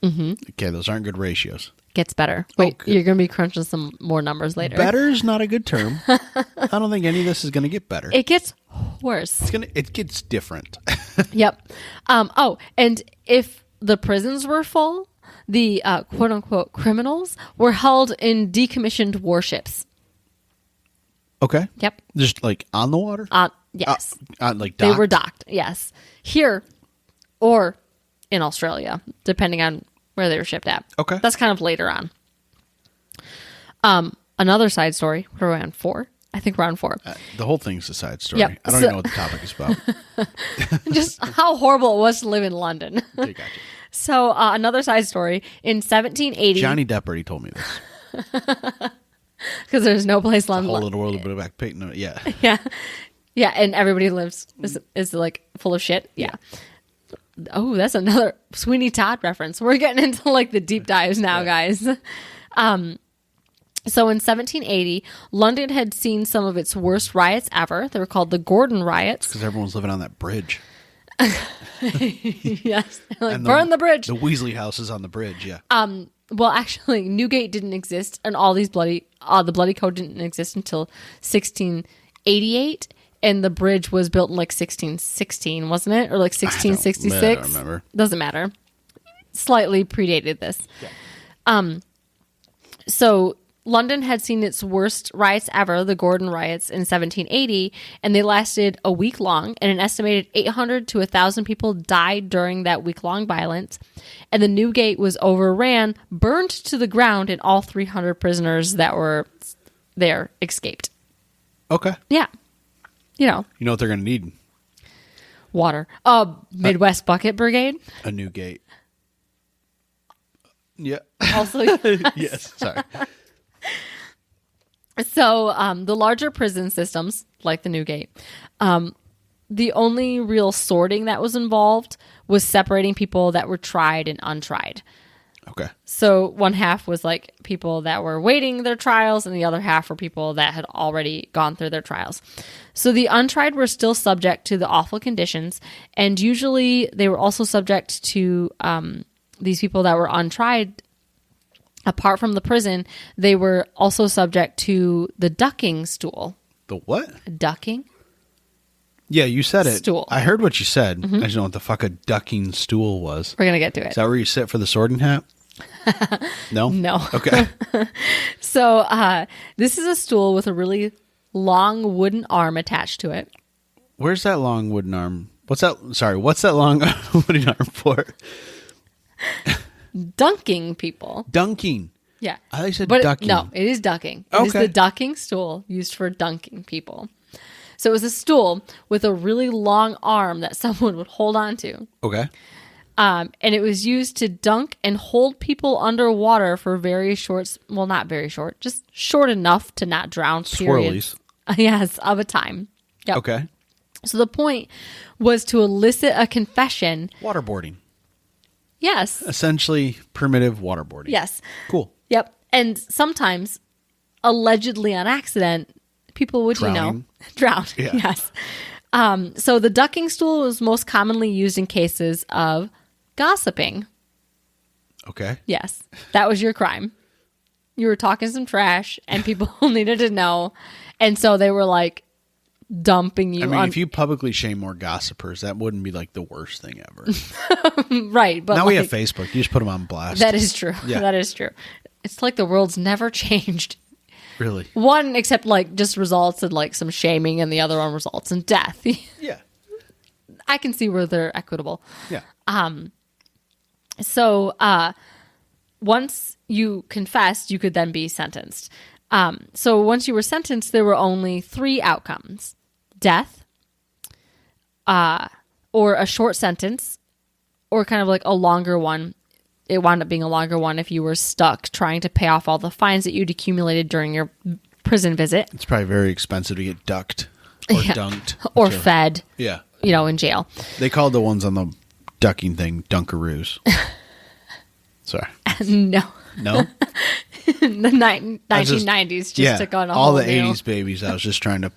Speaker 1: Mm-hmm. Okay, those aren't good ratios.
Speaker 2: Gets better. Wait, you're going to be crunching some more numbers later.
Speaker 1: Better is not a good term. I don't think any of this is going to get better.
Speaker 2: It gets worse.
Speaker 1: It gets different.
Speaker 2: Yep. And if the prisons were full, the quote-unquote criminals were held in decommissioned warships.
Speaker 1: Okay.
Speaker 2: Yep.
Speaker 1: Just like on the water?
Speaker 2: Yes.
Speaker 1: Like docked?
Speaker 2: They were docked, yes. Here or in Australia, depending on where they were shipped at.
Speaker 1: Okay.
Speaker 2: That's kind of later on. Another side story. What are we on 4? I think we're on 4.
Speaker 1: The whole thing's a side story.
Speaker 2: Yep.
Speaker 1: I don't even know what the topic is about.
Speaker 2: Just how horrible it was to live in London.
Speaker 1: Okay, gotcha.
Speaker 2: So another side story. In 1780...
Speaker 1: Johnny Depp already told me this.
Speaker 2: Because there's no place left.
Speaker 1: The whole little world of back pig. No, yeah.
Speaker 2: Yeah. Yeah, and everybody lives is like full of shit. Yeah. Oh, that's another Sweeney Todd reference. We're getting into like the deep dives now, guys. So in 1780, London had seen some of its worst riots ever. They were called the Gordon riots.
Speaker 1: Because everyone's living on that bridge.
Speaker 2: Yes. Like,
Speaker 1: And
Speaker 2: burn the bridge.
Speaker 1: The Weasley house is on the bridge, yeah.
Speaker 2: Well, actually, NūGate didn't exist, and all these the Bloody Code didn't exist until 1688, and the bridge was built in like 1616, wasn't it? Or like 1666?
Speaker 1: I don't remember.
Speaker 2: Doesn't matter. Slightly predated this.
Speaker 1: Yeah.
Speaker 2: So London had seen its worst riots ever, the Gordon riots, in 1780, and they lasted a week long, and an estimated 800 to 1,000 people died during that week-long violence. And the NūGate was overran, burned to the ground, and all 300 prisoners that were there escaped.
Speaker 1: Okay.
Speaker 2: Yeah. You know,
Speaker 1: what they're going to need?
Speaker 2: water. Midwest Bucket Brigade.
Speaker 1: A NūGate. Yeah.
Speaker 2: Also,
Speaker 1: Yes. Sorry.
Speaker 2: so the larger prison systems, like the NūGate, the only real sorting that was involved was separating people that were tried and untried.
Speaker 1: Okay.
Speaker 2: So one half was like people that were waiting their trials, and the other half were people that had already gone through their trials. So the untried were still subject to the awful conditions, and usually they were also subject to these people that were untried. Apart from the prison, they were also subject to the ducking stool.
Speaker 1: The what?
Speaker 2: Ducking?
Speaker 1: Yeah, you said it.
Speaker 2: Stool.
Speaker 1: I heard what you said. I just don't know what the fuck a ducking stool was.
Speaker 2: We're going to get to it.
Speaker 1: Is that where you sit for the sorting hat? No?
Speaker 2: No.
Speaker 1: Okay.
Speaker 2: So this is a stool with a really long wooden arm attached to it.
Speaker 1: Where's that long wooden arm? What's that long wooden arm for?
Speaker 2: Dunking people.
Speaker 1: Dunking.
Speaker 2: Yeah.
Speaker 1: I thought you said
Speaker 2: But
Speaker 1: ducking.
Speaker 2: no, it is ducking. It is
Speaker 1: Okay.
Speaker 2: the ducking stool used for dunking people. So it was a stool with a really long arm that someone would hold on to.
Speaker 1: Okay.
Speaker 2: And it was used to dunk and hold people underwater for very short, well, not very short, just short enough to not drown, periods.
Speaker 1: Swirlies.
Speaker 2: Yes, of a time. Yep.
Speaker 1: Okay.
Speaker 2: So the point was to elicit a confession.
Speaker 1: Waterboarding.
Speaker 2: Yes.
Speaker 1: Essentially primitive waterboarding.
Speaker 2: Yes.
Speaker 1: Cool.
Speaker 2: Yep. And sometimes, allegedly on accident, people would,
Speaker 1: Drowning.
Speaker 2: drown.
Speaker 1: Yeah.
Speaker 2: Yes. So the ducking stool was most commonly used in cases of gossiping.
Speaker 1: Okay.
Speaker 2: Yes. That was your crime. You were talking some trash and people needed to know. And so they were like dumping you
Speaker 1: I mean,
Speaker 2: on.
Speaker 1: if you publicly shame more gossipers, that wouldn't be like the worst thing ever.
Speaker 2: Right. But
Speaker 1: Now we
Speaker 2: like,
Speaker 1: have Facebook. You just put them on blast.
Speaker 2: that is true.
Speaker 1: Yeah.
Speaker 2: That is true. It's like the world's never changed.
Speaker 1: Really?
Speaker 2: One, except like just results in like some shaming, and the other one results in death.
Speaker 1: Yeah.
Speaker 2: I can see where they're equitable.
Speaker 1: Yeah.
Speaker 2: So once you confessed, you could then be sentenced. So once you were sentenced, there were only 3 outcomes: death, or a short sentence, or kind of like a longer one. It wound up being a longer one if you were stuck trying to pay off all the fines that you'd accumulated during your prison visit.
Speaker 1: It's probably very expensive to get ducked or
Speaker 2: Yeah.
Speaker 1: dunked.
Speaker 2: Or
Speaker 1: whichever.
Speaker 2: fed,
Speaker 1: Yeah.
Speaker 2: in jail.
Speaker 1: They called the ones on the ducking thing dunkaroos. Sorry.
Speaker 2: No.
Speaker 1: No?
Speaker 2: The 1990s just took on a
Speaker 1: all
Speaker 2: whole
Speaker 1: the
Speaker 2: new...
Speaker 1: 80s babies. I was just trying to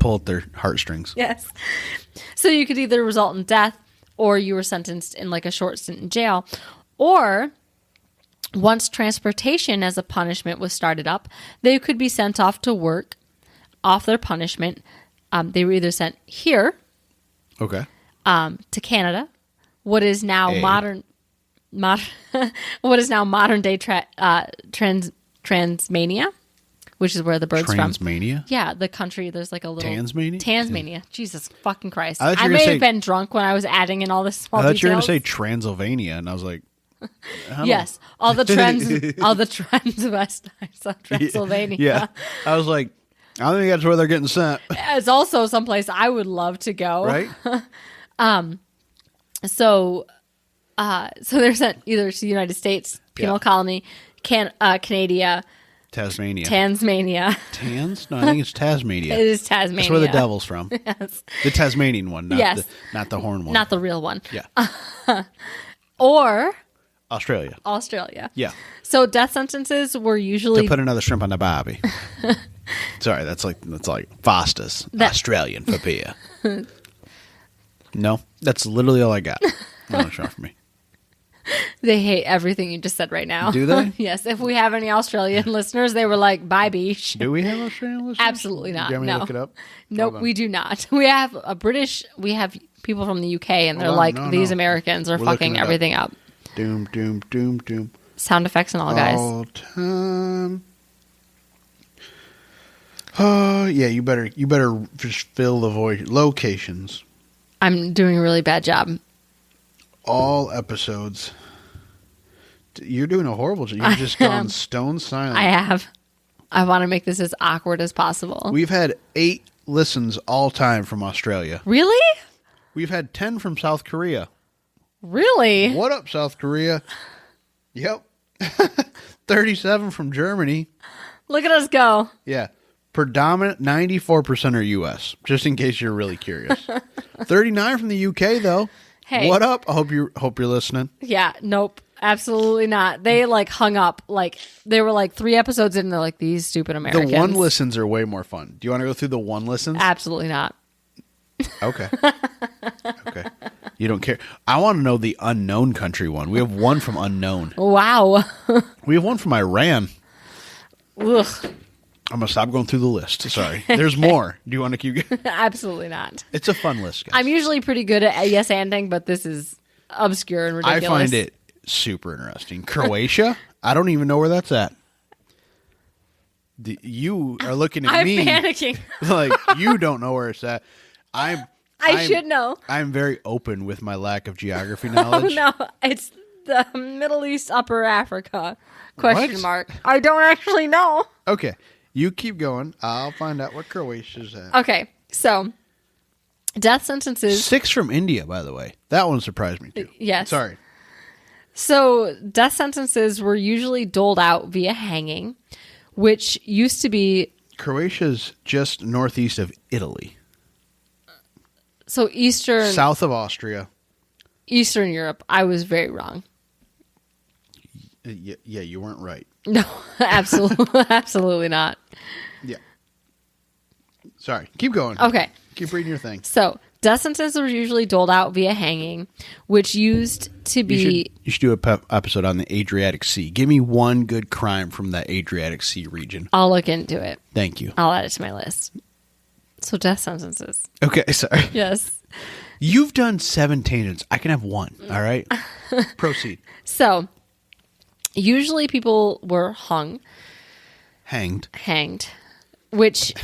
Speaker 1: pull at their heartstrings.
Speaker 2: Yes. So you could either result in death, or you were sentenced in like a short stint in jail. Or once transportation as a punishment was started up, they could be sent off to work off their punishment. They were either sent here
Speaker 1: Okay.
Speaker 2: to Canada, what is now
Speaker 1: Hey.
Speaker 2: modern day Transmania, which is where the bird's from.
Speaker 1: Transmania?
Speaker 2: Yeah, the country. There's like a little
Speaker 1: Tasmania?
Speaker 2: Tasmania. Jesus fucking Christ!
Speaker 1: I thought you
Speaker 2: I
Speaker 1: were
Speaker 2: may
Speaker 1: gonna
Speaker 2: have
Speaker 1: say-
Speaker 2: been drunk when I was adding in all this small
Speaker 1: I thought you were going
Speaker 2: details.
Speaker 1: to say Transylvania, and I was like,
Speaker 2: Yes, all the trends west of Transylvania.
Speaker 1: yeah. I was like, I don't think that's where they're getting sent.
Speaker 2: It's also someplace I would love to go.
Speaker 1: Right?
Speaker 2: So they're sent either to the United States penal
Speaker 1: Yeah.
Speaker 2: colony, Canada,
Speaker 1: Tasmania.
Speaker 2: Tasmania.
Speaker 1: Tans? No, I think it's Tasmania.
Speaker 2: It is Tasmania.
Speaker 1: That's where the devil's from.
Speaker 2: Yes.
Speaker 1: The Tasmanian one, not,
Speaker 2: Yes.
Speaker 1: not the horn one.
Speaker 2: Not the real one.
Speaker 1: Yeah.
Speaker 2: Or
Speaker 1: Australia.
Speaker 2: Australia.
Speaker 1: Yeah.
Speaker 2: So death sentences were usually
Speaker 1: To put another shrimp on the barbie. Sorry, that's like Foster's Australian for beer. No, that's literally all I got. No shot for me.
Speaker 2: they hate everything you just said right now.
Speaker 1: Do they?
Speaker 2: Yes. If we have any Australian listeners, they were like, "Bye, beach."
Speaker 1: Do we have Australian listeners?
Speaker 2: Absolutely not.
Speaker 1: Do you want me to
Speaker 2: No.
Speaker 1: look it up?
Speaker 2: Nope,
Speaker 1: Hold on.
Speaker 2: we do not. We have we have people from the UK, and they're
Speaker 1: Hold on.
Speaker 2: like,
Speaker 1: No,
Speaker 2: these
Speaker 1: no.
Speaker 2: Americans are
Speaker 1: We're looking
Speaker 2: fucking
Speaker 1: it up.
Speaker 2: everything up.
Speaker 1: Doom, doom, doom, doom.
Speaker 2: Sound effects and all, guys.
Speaker 1: All time. Oh, yeah, you better just fill the void. Locations.
Speaker 2: I'm doing a really bad job.
Speaker 1: All episodes. You're doing a horrible job. You've just gone
Speaker 2: am.
Speaker 1: stone silent.
Speaker 2: I have. I want to make this as awkward as possible.
Speaker 1: We've had 8 listens all time from Australia.
Speaker 2: Really?
Speaker 1: We've had 10 from South Korea.
Speaker 2: Really?
Speaker 1: What up, South Korea? Yep. 37 from Germany.
Speaker 2: Look at us go.
Speaker 1: Yeah. Predominant 94% are U.S., just in case you're really curious. 39 from the U.K., though.
Speaker 2: Hey.
Speaker 1: What up? I hope you're listening.
Speaker 2: Yeah, nope. Absolutely not. They like hung up. Like they were like 3 episodes in and they're like, these stupid Americans.
Speaker 1: The one listens are way more fun. Do you want to go through the one listens?
Speaker 2: Absolutely not.
Speaker 1: Okay. Okay. You don't care. I want to know the unknown country one. We have one from unknown.
Speaker 2: Wow.
Speaker 1: We have one from Iran.
Speaker 2: Ugh.
Speaker 1: I'm going to stop going through the list. Sorry. There's more. Do you want to keep going?
Speaker 2: Absolutely not.
Speaker 1: It's a fun list, guys.
Speaker 2: I'm usually pretty good at yes-anding, but this is obscure and ridiculous.
Speaker 1: I find it super interesting. Croatia? I don't even know where that's at. You are looking at me.
Speaker 2: I'm panicking.
Speaker 1: Like, you don't know where it's at. I
Speaker 2: should know.
Speaker 1: I'm very open with my lack of geography
Speaker 2: Oh,
Speaker 1: knowledge.
Speaker 2: no. It's the Middle East, Upper Africa. Question
Speaker 1: What?
Speaker 2: mark. I don't actually know.
Speaker 1: Okay. You keep going. I'll find out what Croatia's at.
Speaker 2: Okay. So, death sentences.
Speaker 1: 6 from India, by the way. That one surprised me, too.
Speaker 2: Yes.
Speaker 1: Sorry.
Speaker 2: So, death sentences were usually doled out via hanging, which used to be...
Speaker 1: Croatia's just northeast of Italy.
Speaker 2: So,
Speaker 1: South of Austria.
Speaker 2: Eastern Europe. I was very wrong.
Speaker 1: Yeah, you weren't right.
Speaker 2: No, absolutely, absolutely not.
Speaker 1: Yeah. Sorry. Keep going.
Speaker 2: Okay.
Speaker 1: Keep reading your thing.
Speaker 2: So, death sentences were usually doled out via hanging, which used to be...
Speaker 1: You should do an episode on the Adriatic Sea. Give me one good crime from that Adriatic Sea region.
Speaker 2: I'll look into it.
Speaker 1: Thank you.
Speaker 2: I'll add it to my list. So, death sentences.
Speaker 1: Okay, sorry.
Speaker 2: Yes.
Speaker 1: You've done 7 tangents. I can have one. All right? Proceed.
Speaker 2: So, usually people were
Speaker 1: Hanged.
Speaker 2: which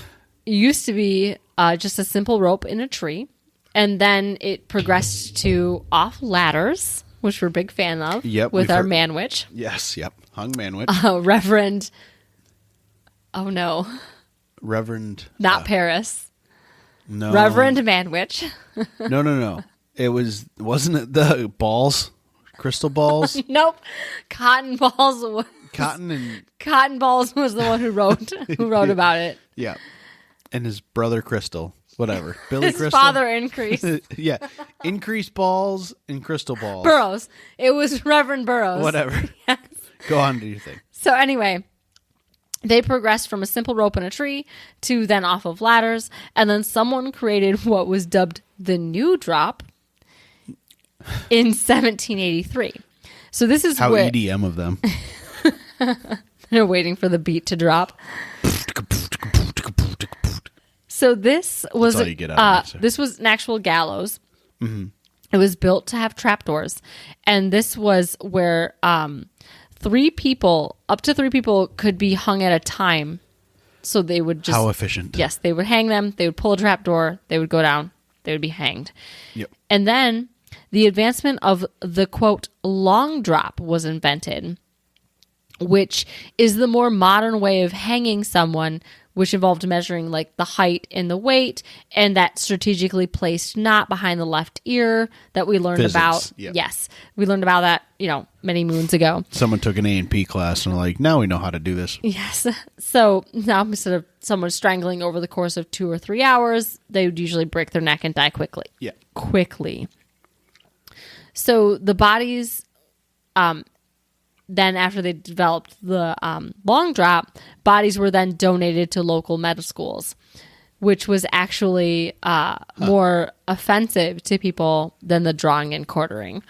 Speaker 2: used to be just a simple rope in a tree. And then it progressed to off ladders, which we're a big fan of.
Speaker 1: Yep,
Speaker 2: with
Speaker 1: we've
Speaker 2: our
Speaker 1: heard-
Speaker 2: man witch.
Speaker 1: Yes, yep. Hung manwich.
Speaker 2: Reverend. Oh, no.
Speaker 1: Reverend.
Speaker 2: Not Paris.
Speaker 1: No.
Speaker 2: Reverend Manwich.
Speaker 1: No. Wasn't it the balls? Crystal balls?
Speaker 2: Nope. Cotton Balls. Cotton Balls was the one who wrote about it.
Speaker 1: Yeah. And his brother Crystal. Whatever. Billy
Speaker 2: His
Speaker 1: Crystal.
Speaker 2: father Increase.
Speaker 1: Yeah. Increase balls and crystal balls.
Speaker 2: Burroughs. It was Reverend Burroughs.
Speaker 1: Whatever.
Speaker 2: Yes.
Speaker 1: Go on, do your thing.
Speaker 2: So anyway, they progressed from a simple rope in a tree to then off of ladders, and then someone created what was dubbed the new drop in 1783. So this is
Speaker 1: How
Speaker 2: where
Speaker 1: EDM of them.
Speaker 2: they're waiting for the beat to drop. So this was
Speaker 1: all you get out of it, sir.
Speaker 2: this was an actual gallows. Mm-hmm. It was built to have trapdoors, and this was where up to 3 people could be hung at a time. So they would just...
Speaker 1: How efficient.
Speaker 2: Yes, they would hang them. They would pull a trapdoor. They would go down. They would be hanged.
Speaker 1: Yep.
Speaker 2: And then the advancement of the, quote, long drop was invented, which is the more modern way of hanging someone, which involved measuring like the height and the weight, and that strategically placed knot behind the left ear that we learned
Speaker 1: Physics,
Speaker 2: about.
Speaker 1: yep.
Speaker 2: Yes, we learned about that, many moons ago.
Speaker 1: Someone took an A&P class and like, now we know how to do this.
Speaker 2: Yes. So now instead of someone strangling over the course of 2 or 3 hours, they would usually break their neck and die quickly.
Speaker 1: Yeah.
Speaker 2: Quickly. So the bodies, then after they developed the long drop, bodies were then donated to local med schools, which was actually more offensive to people than the drawing and quartering.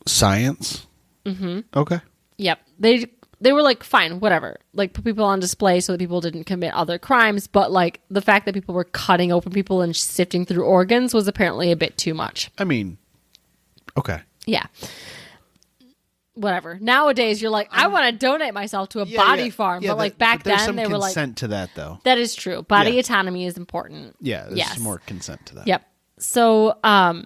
Speaker 1: Science? Mm-hmm. Okay.
Speaker 2: Yep. They were like, fine, whatever. Like, put people on display so that people didn't commit other crimes. But, like, the fact that people were cutting open people and sifting through organs was apparently a bit too much.
Speaker 1: I mean, okay.
Speaker 2: Yeah. Whatever. Nowadays, you're like, I want to donate myself to a body farm. But, like, back then, they were like...
Speaker 1: There's some consent to that, though.
Speaker 2: That is true. Body autonomy is important.
Speaker 1: Yeah, there's more consent to that.
Speaker 2: Yep. So,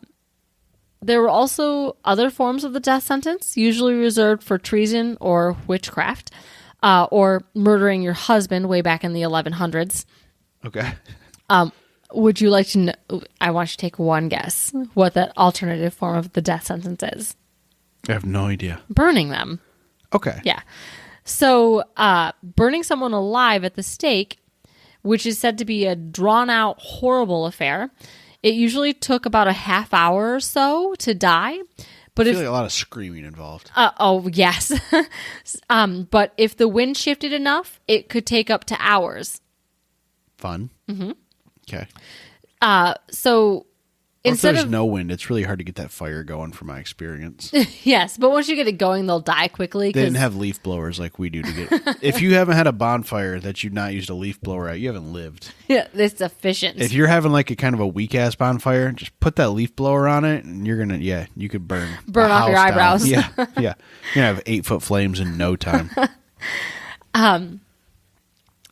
Speaker 2: there were also other forms of the death sentence, usually reserved for treason or witchcraft, or murdering your husband way back in the 1100s.
Speaker 1: Okay.
Speaker 2: Would you like to know? I want you to take one guess what that alternative form of the death sentence is.
Speaker 1: I have no idea.
Speaker 2: Burning them.
Speaker 1: Okay.
Speaker 2: Yeah. So, burning someone alive at the stake, which is said to be a drawn-out, horrible affair, it usually took about a half hour or so to die. But
Speaker 1: I feel like a lot of screaming involved.
Speaker 2: Oh, yes. But if the wind shifted enough, it could take up to hours.
Speaker 1: Fun. Mm-hmm. Okay.
Speaker 2: So
Speaker 1: Or if
Speaker 2: instead
Speaker 1: there's
Speaker 2: of
Speaker 1: no wind, it's really hard to get that fire going from my experience.
Speaker 2: yes, but once you get it going, they'll die quickly.
Speaker 1: They didn't have leaf blowers like we do to get. If you haven't had a bonfire that you've not used a leaf blower at, you haven't lived.
Speaker 2: Yeah, it's efficient.
Speaker 1: If you're having like a kind of a weak ass bonfire, just put that leaf blower on it, and you're gonna you could burn
Speaker 2: off your eyebrows.
Speaker 1: Yeah, yeah. You're gonna have 8-foot flames in no time.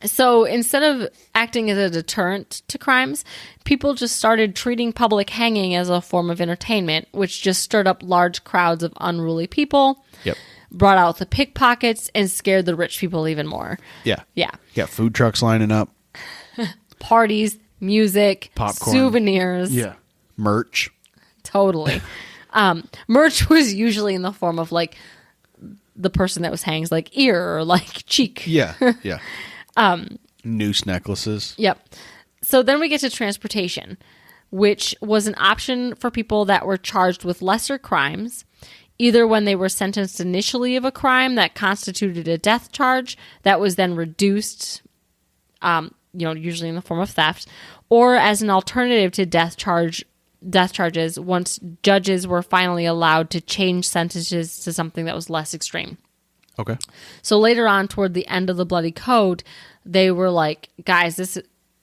Speaker 2: So instead of acting as a deterrent to crimes, people just started treating public hanging as a form of entertainment, which just stirred up large crowds of unruly people,
Speaker 1: Yep.
Speaker 2: brought out the pickpockets, and scared the rich people even more.
Speaker 1: Yeah.
Speaker 2: Yeah.
Speaker 1: Got food trucks lining up.
Speaker 2: Parties, music,
Speaker 1: Popcorn.
Speaker 2: souvenirs.
Speaker 1: Yeah. Merch.
Speaker 2: Totally. Merch was usually in the form of like the person that was hanged, like ear or like cheek.
Speaker 1: Yeah. Yeah. Noose necklaces.
Speaker 2: Yep. So then we get to transportation, which was an option for people that were charged with lesser crimes, either when they were sentenced initially of a crime that constituted a death charge that was then reduced, usually in the form of theft, or as an alternative to death charges once judges were finally allowed to change sentences to something that was less extreme.
Speaker 1: Okay.
Speaker 2: So later on, toward the end of the Bloody Code, they were like, guys, this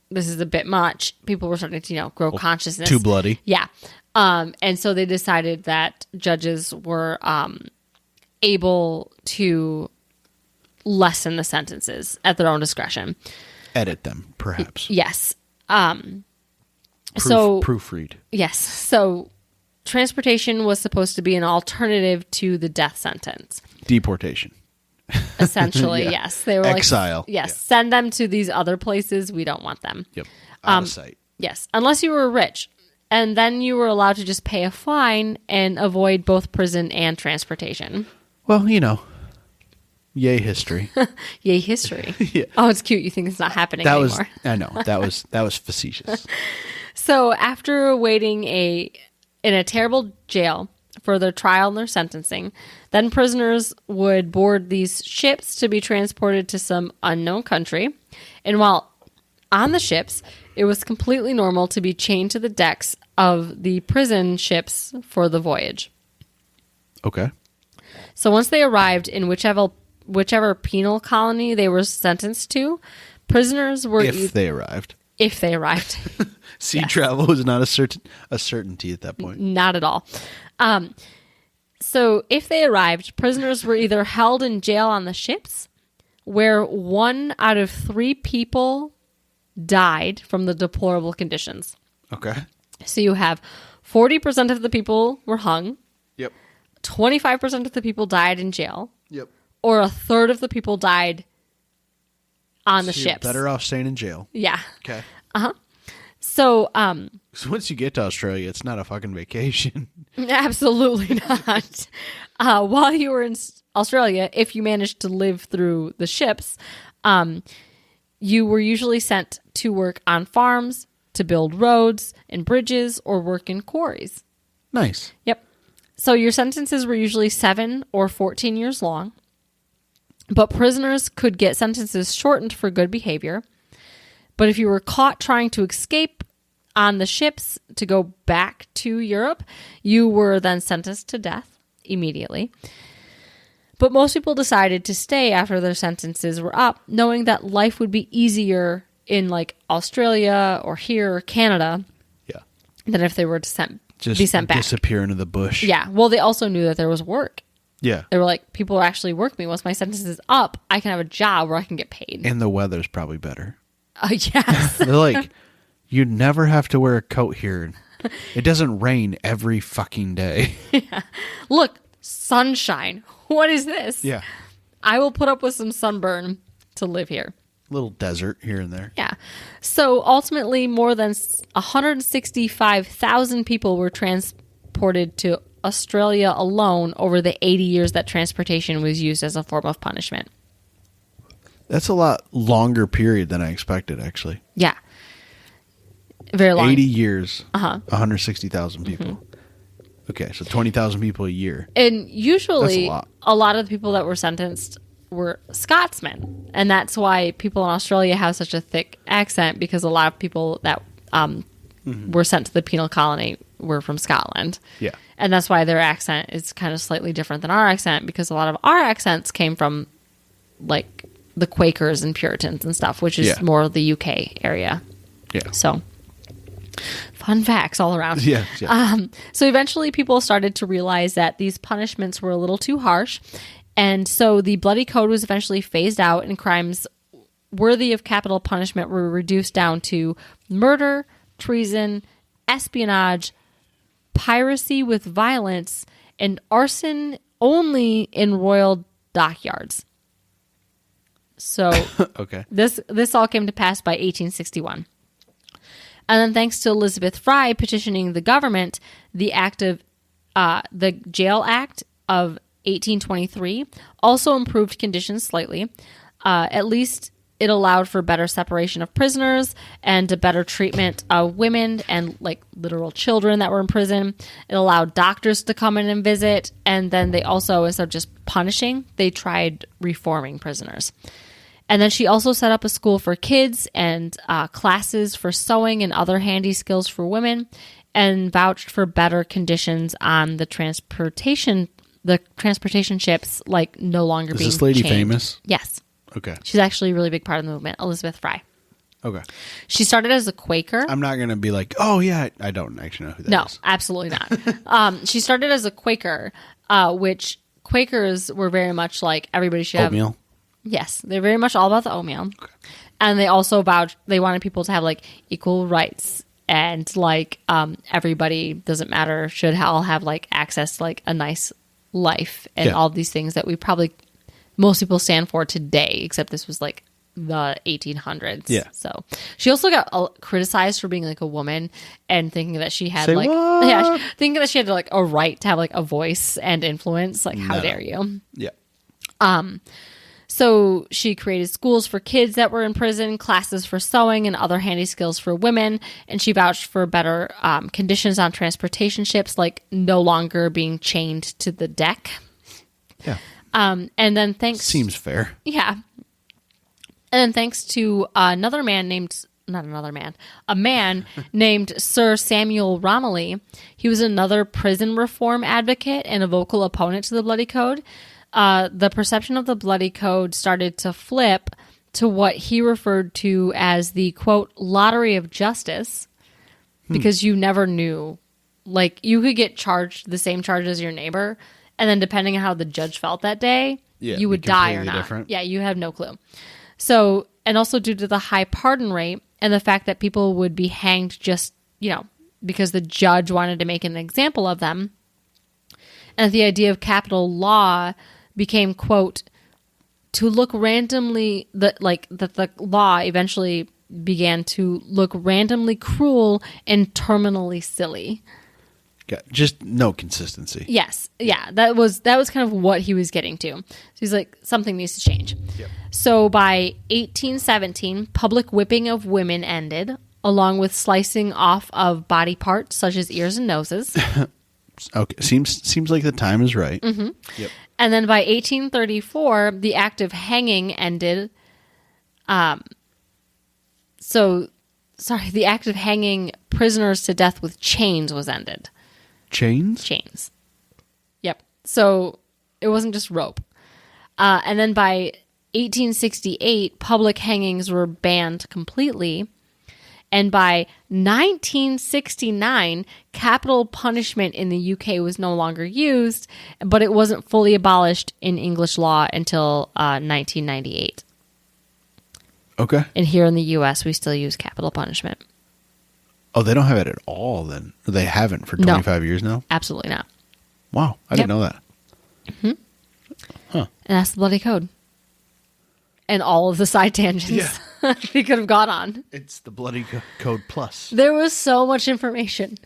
Speaker 2: is a bit much. People were starting to, grow consciousness.
Speaker 1: Too bloody.
Speaker 2: Yeah. And so they decided that judges were able to lessen the sentences at their own discretion.
Speaker 1: Edit them, perhaps.
Speaker 2: Yes.
Speaker 1: Proofread.
Speaker 2: Yes. So transportation was supposed to be an alternative to the death sentence.
Speaker 1: Deportation.
Speaker 2: Essentially,
Speaker 1: Yeah.
Speaker 2: yes. They were
Speaker 1: Exile.
Speaker 2: like, yes,
Speaker 1: Yeah.
Speaker 2: send them to these other places. We don't want them.
Speaker 1: Yep. Out of sight.
Speaker 2: Yes, unless you were rich. And then you were allowed to just pay a fine and avoid both prison and transportation.
Speaker 1: Well, yay history.
Speaker 2: Yay, history.
Speaker 1: Yeah.
Speaker 2: Oh, it's cute. You think it's not happening
Speaker 1: That
Speaker 2: anymore.
Speaker 1: I know. That was facetious.
Speaker 2: So after waiting in a terrible jail for their trial and their sentencing, then prisoners would board these ships to be transported to some unknown country. And while on the ships, it was completely normal to be chained to the decks of the prison ships for the voyage.
Speaker 1: Okay.
Speaker 2: So once they arrived in whichever penal colony they were sentenced to, prisoners were
Speaker 1: If they arrived.
Speaker 2: if they arrived.
Speaker 1: Sea travel was not a certainty at that point.
Speaker 2: Not at all. So if they arrived, prisoners were either held in jail on the ships, where 1 out of 3 people died from the deplorable conditions.
Speaker 1: Okay.
Speaker 2: So you have 40% of the people were hung,
Speaker 1: Yep.
Speaker 2: 25% of the people died in jail,
Speaker 1: Yep.
Speaker 2: or a third of the people died on the
Speaker 1: So you're
Speaker 2: ships.
Speaker 1: better off staying in jail.
Speaker 2: Yeah.
Speaker 1: Okay.
Speaker 2: So,
Speaker 1: So once you get to Australia, it's not a fucking vacation.
Speaker 2: absolutely not. While you were in Australia, if you managed to live through the ships, you were usually sent to work on farms, to build roads and bridges, or work in quarries.
Speaker 1: Nice.
Speaker 2: Yep. So your sentences were usually 7 or 14 years long, but prisoners could get sentences shortened for good behavior. But if you were caught trying to escape on the ships to go back to Europe, you were then sentenced to death immediately. But most people decided to stay after their sentences were up, knowing that life would be easier in like Australia or here or Canada
Speaker 1: Yeah.
Speaker 2: than if they were to
Speaker 1: Just
Speaker 2: be sent back.
Speaker 1: disappear into the bush.
Speaker 2: Yeah. Well, they also knew that there was work.
Speaker 1: Yeah.
Speaker 2: They were like, people will actually work me. Once my sentence is up, I can have a job where I can get paid.
Speaker 1: And the weather's probably better.
Speaker 2: Yes.
Speaker 1: They're like, you never have to wear a coat here. It doesn't rain every fucking day.
Speaker 2: Look, sunshine. What is this?
Speaker 1: Yeah.
Speaker 2: I will put up with some sunburn to live here.
Speaker 1: Little desert here and there.
Speaker 2: Yeah. So ultimately, more than 165,000 people were transported to Australia alone over the 80 years that transportation was used as a form of punishment.
Speaker 1: That's a lot longer period than I expected, actually.
Speaker 2: Yeah. Very long.
Speaker 1: 80 years,
Speaker 2: Uh-huh.
Speaker 1: 160,000 people. Mm-hmm. Okay, so 20,000 people a year.
Speaker 2: And usually,
Speaker 1: That's
Speaker 2: a lot of the people that were sentenced were Scotsmen. And that's why people in Australia have such a thick accent, because a lot of people that were sent to the penal colony were from Scotland.
Speaker 1: Yeah.
Speaker 2: And that's why their accent is kind of slightly different than our accent, because a lot of our accents came from, like, the Quakers and Puritans and stuff, which is more the UK area.
Speaker 1: Yeah.
Speaker 2: So, fun facts all around.
Speaker 1: Yeah.
Speaker 2: So eventually people started to realize that these punishments were a little too harsh. And so the bloody code was eventually phased out, and crimes worthy of capital punishment were reduced down to murder, treason, espionage, piracy with violence, and arson only in royal dockyards. So
Speaker 1: okay.
Speaker 2: This all came to pass by 1861. And then thanks to Elizabeth Fry petitioning the government, the Jail Act of 1823 also improved conditions slightly. At least it allowed for better separation of prisoners and a better treatment of women and like literal children that were in prison. It allowed doctors to come in and visit. And then they also, instead of just punishing, they tried reforming prisoners. And then she also set up a school for kids and classes for sewing and other handy skills for women, and vouched for better conditions on the transportation ships, like no longer being chained.
Speaker 1: Is this lady famous?
Speaker 2: Yes.
Speaker 1: Okay.
Speaker 2: She's actually a really big part of the movement, Elizabeth Fry.
Speaker 1: Okay.
Speaker 2: She started as a Quaker.
Speaker 1: I'm not going to be like, oh, yeah, I don't actually know who that is.
Speaker 2: No, absolutely not. She started as a Quaker, which Quakers were very much like everybody should have.
Speaker 1: Oatmeal?
Speaker 2: Yes, they're very much all about the oatmeal. Okay. And they also they wanted people to have like equal rights, and like everybody, doesn't matter, should all have like access to like a nice life and all these things that we probably most people stand for today, except this was like the 1800s.
Speaker 1: Yeah.
Speaker 2: So she also got criticized for being like a woman and thinking that she had thinking that she had like a right to have like a voice and influence. Like, how dare you?
Speaker 1: Yeah.
Speaker 2: So she created schools for kids that were in prison, classes for sewing and other handy skills for women, and she vouched for better conditions on transportation ships, like no longer being chained to the deck.
Speaker 1: Yeah.
Speaker 2: And then
Speaker 1: seems fair.
Speaker 2: Yeah. And then thanks to a man named Sir Samuel Romilly. He was another prison reform advocate and a vocal opponent to the Bloody Code. The perception of the Bloody Code started to flip to what he referred to as the, quote, lottery of justice, because you never knew. Like, you could get charged the same charge as your neighbor, and then depending on how the judge felt that day, you would die or not.
Speaker 1: Different.
Speaker 2: Yeah, you have no clue. So, and also due to the high pardon rate and the fact that people would be hanged just, because the judge wanted to make an example of them, and the idea of capital law became, quote, to look randomly, that the law eventually began to look randomly cruel and terminally silly.
Speaker 1: Just no consistency.
Speaker 2: Yes. Yeah. That was kind of what he was getting to. So he's like, something needs to change.
Speaker 1: Yep.
Speaker 2: So by 1817, public whipping of women ended, along with slicing off of body parts such as ears and noses.
Speaker 1: Okay. Seems like the time is right.
Speaker 2: Mm-hmm.
Speaker 1: Yep.
Speaker 2: And then by 1834, the act of hanging ended. The act of hanging prisoners to death with chains was ended.
Speaker 1: Chains?
Speaker 2: Chains. Yep. So it wasn't just rope. And then by 1868, public hangings were banned completely. And by 1969, capital punishment in the UK was no longer used, but it wasn't fully abolished in English law until 1998.
Speaker 1: Okay.
Speaker 2: And here in the US, we still use capital punishment.
Speaker 1: Oh, they don't have it at all then? Or they haven't for 25 years now?
Speaker 2: Absolutely not.
Speaker 1: Wow. I didn't know that.
Speaker 2: Mm-hmm. Huh. And that's the Bloody Code. and all of the side tangents he could have gone on.
Speaker 1: It's the bloody code plus.
Speaker 2: There was so much information.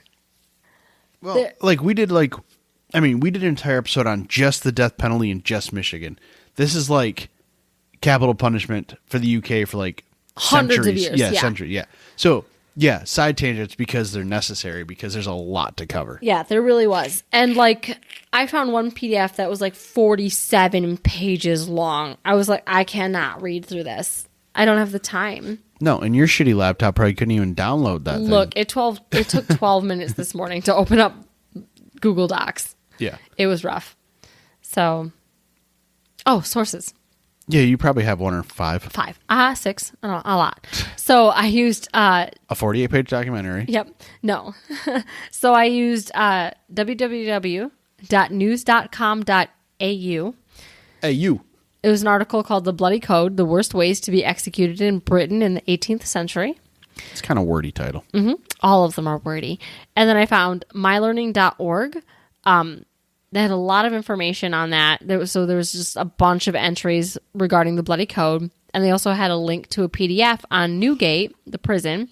Speaker 1: Well, we did an entire episode on just the death penalty in just Michigan. This is like capital punishment for the UK for like
Speaker 2: hundreds
Speaker 1: centuries.
Speaker 2: of years. Yeah,
Speaker 1: centuries. Yeah. So, yeah, side tangents because they're necessary because there's a lot to cover.
Speaker 2: Yeah, there really was. And like, I found one PDF that was like 47 pages long. I was like, I cannot read through this. I don't have the time.
Speaker 1: No, and your shitty laptop probably couldn't even download that thing.
Speaker 2: Look, it took 12 minutes this morning to open up Google Docs.
Speaker 1: Yeah.
Speaker 2: It was rough. So, sources.
Speaker 1: Yeah, you probably have 1 or 5.
Speaker 2: 5. 6. A lot. So I used...
Speaker 1: a 48-page documentary.
Speaker 2: Yep. No. So I used www.news.com.au.
Speaker 1: AU.
Speaker 2: It was an article called The Bloody Code, The Worst Ways to be Executed in Britain in the 18th Century.
Speaker 1: It's kind of wordy title.
Speaker 2: Mm-hmm. All of them are wordy. And then I found mylearning.org. They had a lot of information on that. There was just a bunch of entries regarding the Bloody Code. And they also had a link to a PDF on NūGate, the prison.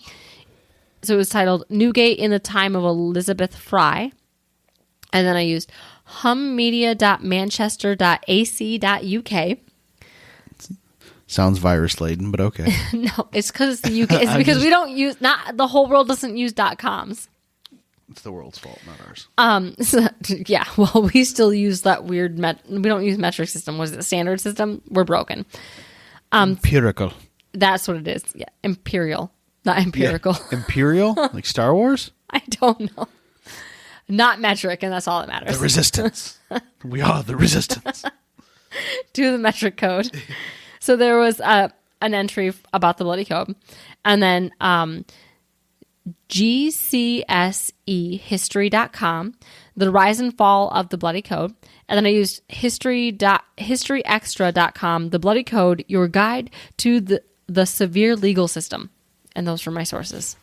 Speaker 2: So it was titled NūGate in the Time of Elizabeth Fry. And then I used hummedia.manchester.ac.uk.
Speaker 1: Sounds virus laden, but okay.
Speaker 2: No, it's because it's the UK. It's because we don't use, not the whole world doesn't use .coms.
Speaker 1: It's the world's fault, not ours.
Speaker 2: Yeah, well, we still use that weird, we don't use metric system. Was it the standard system? We're broken.
Speaker 1: Empirical.
Speaker 2: That's what it is. Yeah, imperial, not empirical.
Speaker 1: Yeah. Imperial? Like Star Wars?
Speaker 2: I don't know. Not metric, and that's all that matters.
Speaker 1: The resistance. We are the resistance.
Speaker 2: Do the metric code. So there was an entry about the Bloody Code. And then GCSEhistory.com, the rise and fall of the Bloody Code. And then I used historyextra.com, the Bloody Code, your guide to the severe legal system. And those were my sources.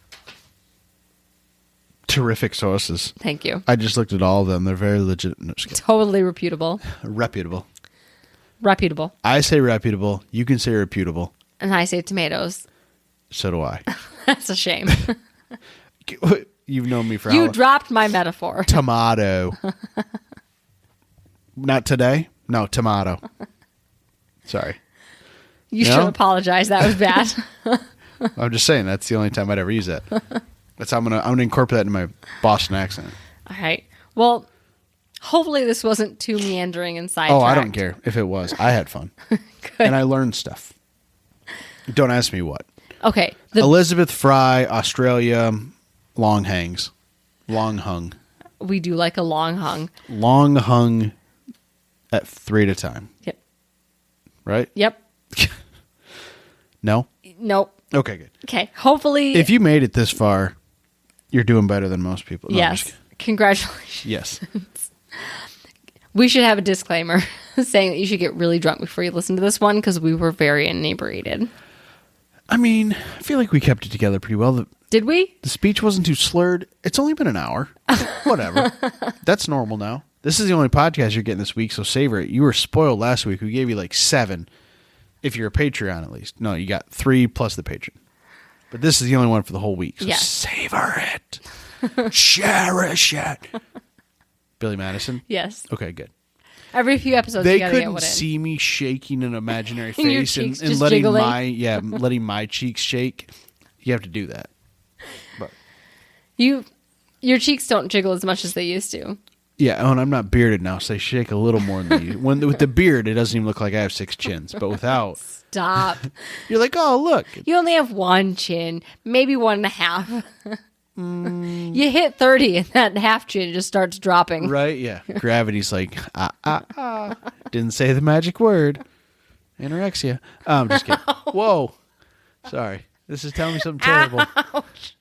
Speaker 1: Terrific sources.
Speaker 2: Thank you.
Speaker 1: I just looked at all of them. They're very legit. No,
Speaker 2: totally reputable.
Speaker 1: Reputable.
Speaker 2: Reputable.
Speaker 1: I say reputable. You can say reputable.
Speaker 2: And I say tomatoes.
Speaker 1: So do I.
Speaker 2: That's a shame.
Speaker 1: You've known me for
Speaker 2: You dropped my metaphor.
Speaker 1: Tomato. Not today? No, tomato. Sorry.
Speaker 2: You should apologize. That was bad.
Speaker 1: I'm just saying that's the only time I'd ever use that. That's how I'm gonna incorporate that in my Boston accent.
Speaker 2: All right. Well, hopefully this wasn't too meandering and sidetracked.
Speaker 1: Oh, I don't care if it was. I had fun.
Speaker 2: Good.
Speaker 1: And I learned stuff. Don't ask me what.
Speaker 2: Okay.
Speaker 1: Elizabeth Fry, Australia, long hangs. Long hung.
Speaker 2: We do like a long hung.
Speaker 1: Long hung at 3 at a time.
Speaker 2: Yep.
Speaker 1: Right?
Speaker 2: Yep.
Speaker 1: No?
Speaker 2: Nope.
Speaker 1: Okay, good.
Speaker 2: Okay. Hopefully.
Speaker 1: If you made it this far, you're doing better than most people. No,
Speaker 2: yes. Congratulations.
Speaker 1: Yes.
Speaker 2: We should have a disclaimer saying that you should get really drunk before you listen to this one because we were very inebriated.
Speaker 1: I mean, I feel like we kept it together pretty well.
Speaker 2: Did we?
Speaker 1: The speech wasn't too slurred. It's only been an hour. Whatever. That's normal now. This is the only podcast you're getting this week, so savor it. You were spoiled last week. We gave you like 7. If you're a Patreon, at least. No, you got 3 plus the Patreon. But this is the only one for the whole week. So savor it. Cherish it. Billy Madison?
Speaker 2: Yes.
Speaker 1: Okay, good.
Speaker 2: Every few episodes,
Speaker 1: they
Speaker 2: you gotta get
Speaker 1: couldn't
Speaker 2: one in.
Speaker 1: see me shaking an imaginary
Speaker 2: And your
Speaker 1: face
Speaker 2: cheeks
Speaker 1: and
Speaker 2: just
Speaker 1: letting
Speaker 2: jiggling.
Speaker 1: letting my cheeks shake. You have to do that. But
Speaker 2: your cheeks don't jiggle as much as they used to.
Speaker 1: yeah, and I'm not bearded now, so they shake a little more than you. With the beard, it doesn't even look like I have 6 chins. But without,
Speaker 2: Stop.
Speaker 1: you're like, oh look,
Speaker 2: You only have 1 chin, maybe 1.5. You hit 30 and that half chin just starts dropping.
Speaker 1: right? Yeah, gravity's like didn't say the magic word, anorexia. I'm just kidding. Whoa, sorry. This is telling me something terrible.
Speaker 2: Ouch.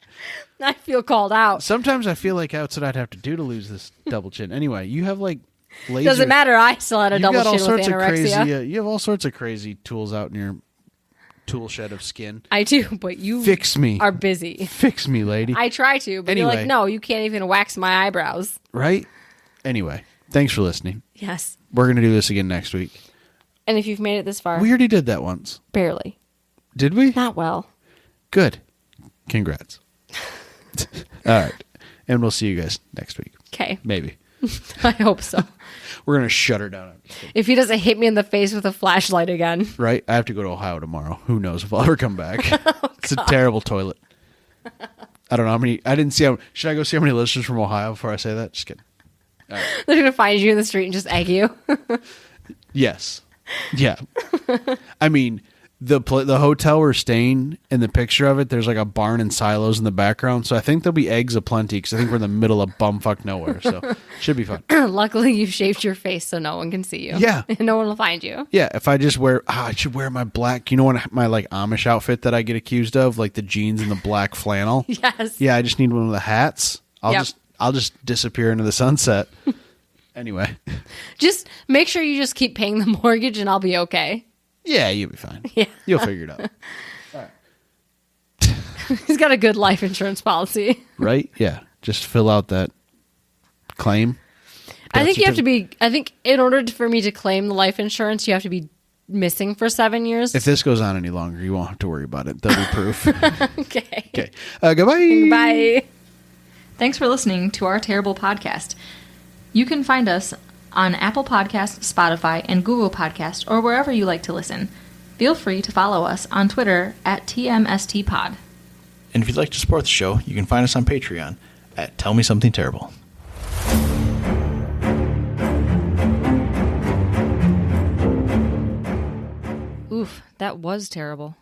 Speaker 2: I feel called out.
Speaker 1: Sometimes I feel like that's what I'd have to do to lose this double chin. Anyway, you have like laser.
Speaker 2: Doesn't matter. I still had a
Speaker 1: You've
Speaker 2: double
Speaker 1: got all
Speaker 2: chin with
Speaker 1: sorts of
Speaker 2: anorexia.
Speaker 1: crazy. You have all sorts of crazy tools out in your tool shed of skin.
Speaker 2: I do, but you
Speaker 1: Fix me.
Speaker 2: are busy.
Speaker 1: Fix me, lady.
Speaker 2: I try to, but you're
Speaker 1: Anyway.
Speaker 2: like, no, you can't even wax my eyebrows.
Speaker 1: Right? Anyway, thanks for listening.
Speaker 2: Yes.
Speaker 1: We're going to do this again next week.
Speaker 2: And if you've made it this far,
Speaker 1: We already did that once.
Speaker 2: barely.
Speaker 1: Did we?
Speaker 2: Not well.
Speaker 1: Good. Congrats. All right. And we'll see you guys next week.
Speaker 2: Okay.
Speaker 1: Maybe.
Speaker 2: I hope so.
Speaker 1: We're going to shut her down.
Speaker 2: If he doesn't hit me in the face with a flashlight again.
Speaker 1: Right? I have to go to Ohio tomorrow. Who knows if I'll ever come back. It's a terrible toilet. I don't know how many. I didn't see how. Should I go see how many listeners from Ohio before I say that? Just kidding.
Speaker 2: They're going to find you in the street and just egg you.
Speaker 1: Yes. Yeah. I mean, the hotel we're staying, in the picture of it, there's like a barn and silos in the background. So I think there'll be eggs aplenty because I think we're in the middle of bumfuck nowhere. So should be fun.
Speaker 2: Luckily, you've shaved your face so no one can see you.
Speaker 1: Yeah.
Speaker 2: No one will find you.
Speaker 1: Yeah. If I just wear, I should wear my black, my like Amish outfit that I get accused of, like the jeans and the black flannel.
Speaker 2: Yes.
Speaker 1: Yeah. I just need one of the hats. I'll just disappear into the sunset. Anyway.
Speaker 2: Just make sure you just keep paying the mortgage and I'll be okay.
Speaker 1: Yeah, you'll be fine.
Speaker 2: Yeah.
Speaker 1: You'll figure it out. All right.
Speaker 2: He's got a good life insurance policy.
Speaker 1: Right? Yeah. Just fill out that claim.
Speaker 2: I think you have to be, in order for me to claim the life insurance, you have to be missing for 7 years.
Speaker 1: If this goes on any longer, you won't have to worry about it. There'll be proof.
Speaker 2: Okay.
Speaker 1: Okay. Goodbye.
Speaker 2: Bye.
Speaker 3: Thanks for listening to our terrible podcast. You can find us on Apple Podcasts, Spotify, and Google Podcasts, or wherever you like to listen. Feel free to follow us on Twitter at TMSTPod.
Speaker 4: And if you'd like to support the show, you can find us on Patreon at Tell Me Something Terrible.
Speaker 2: Oof, that was terrible.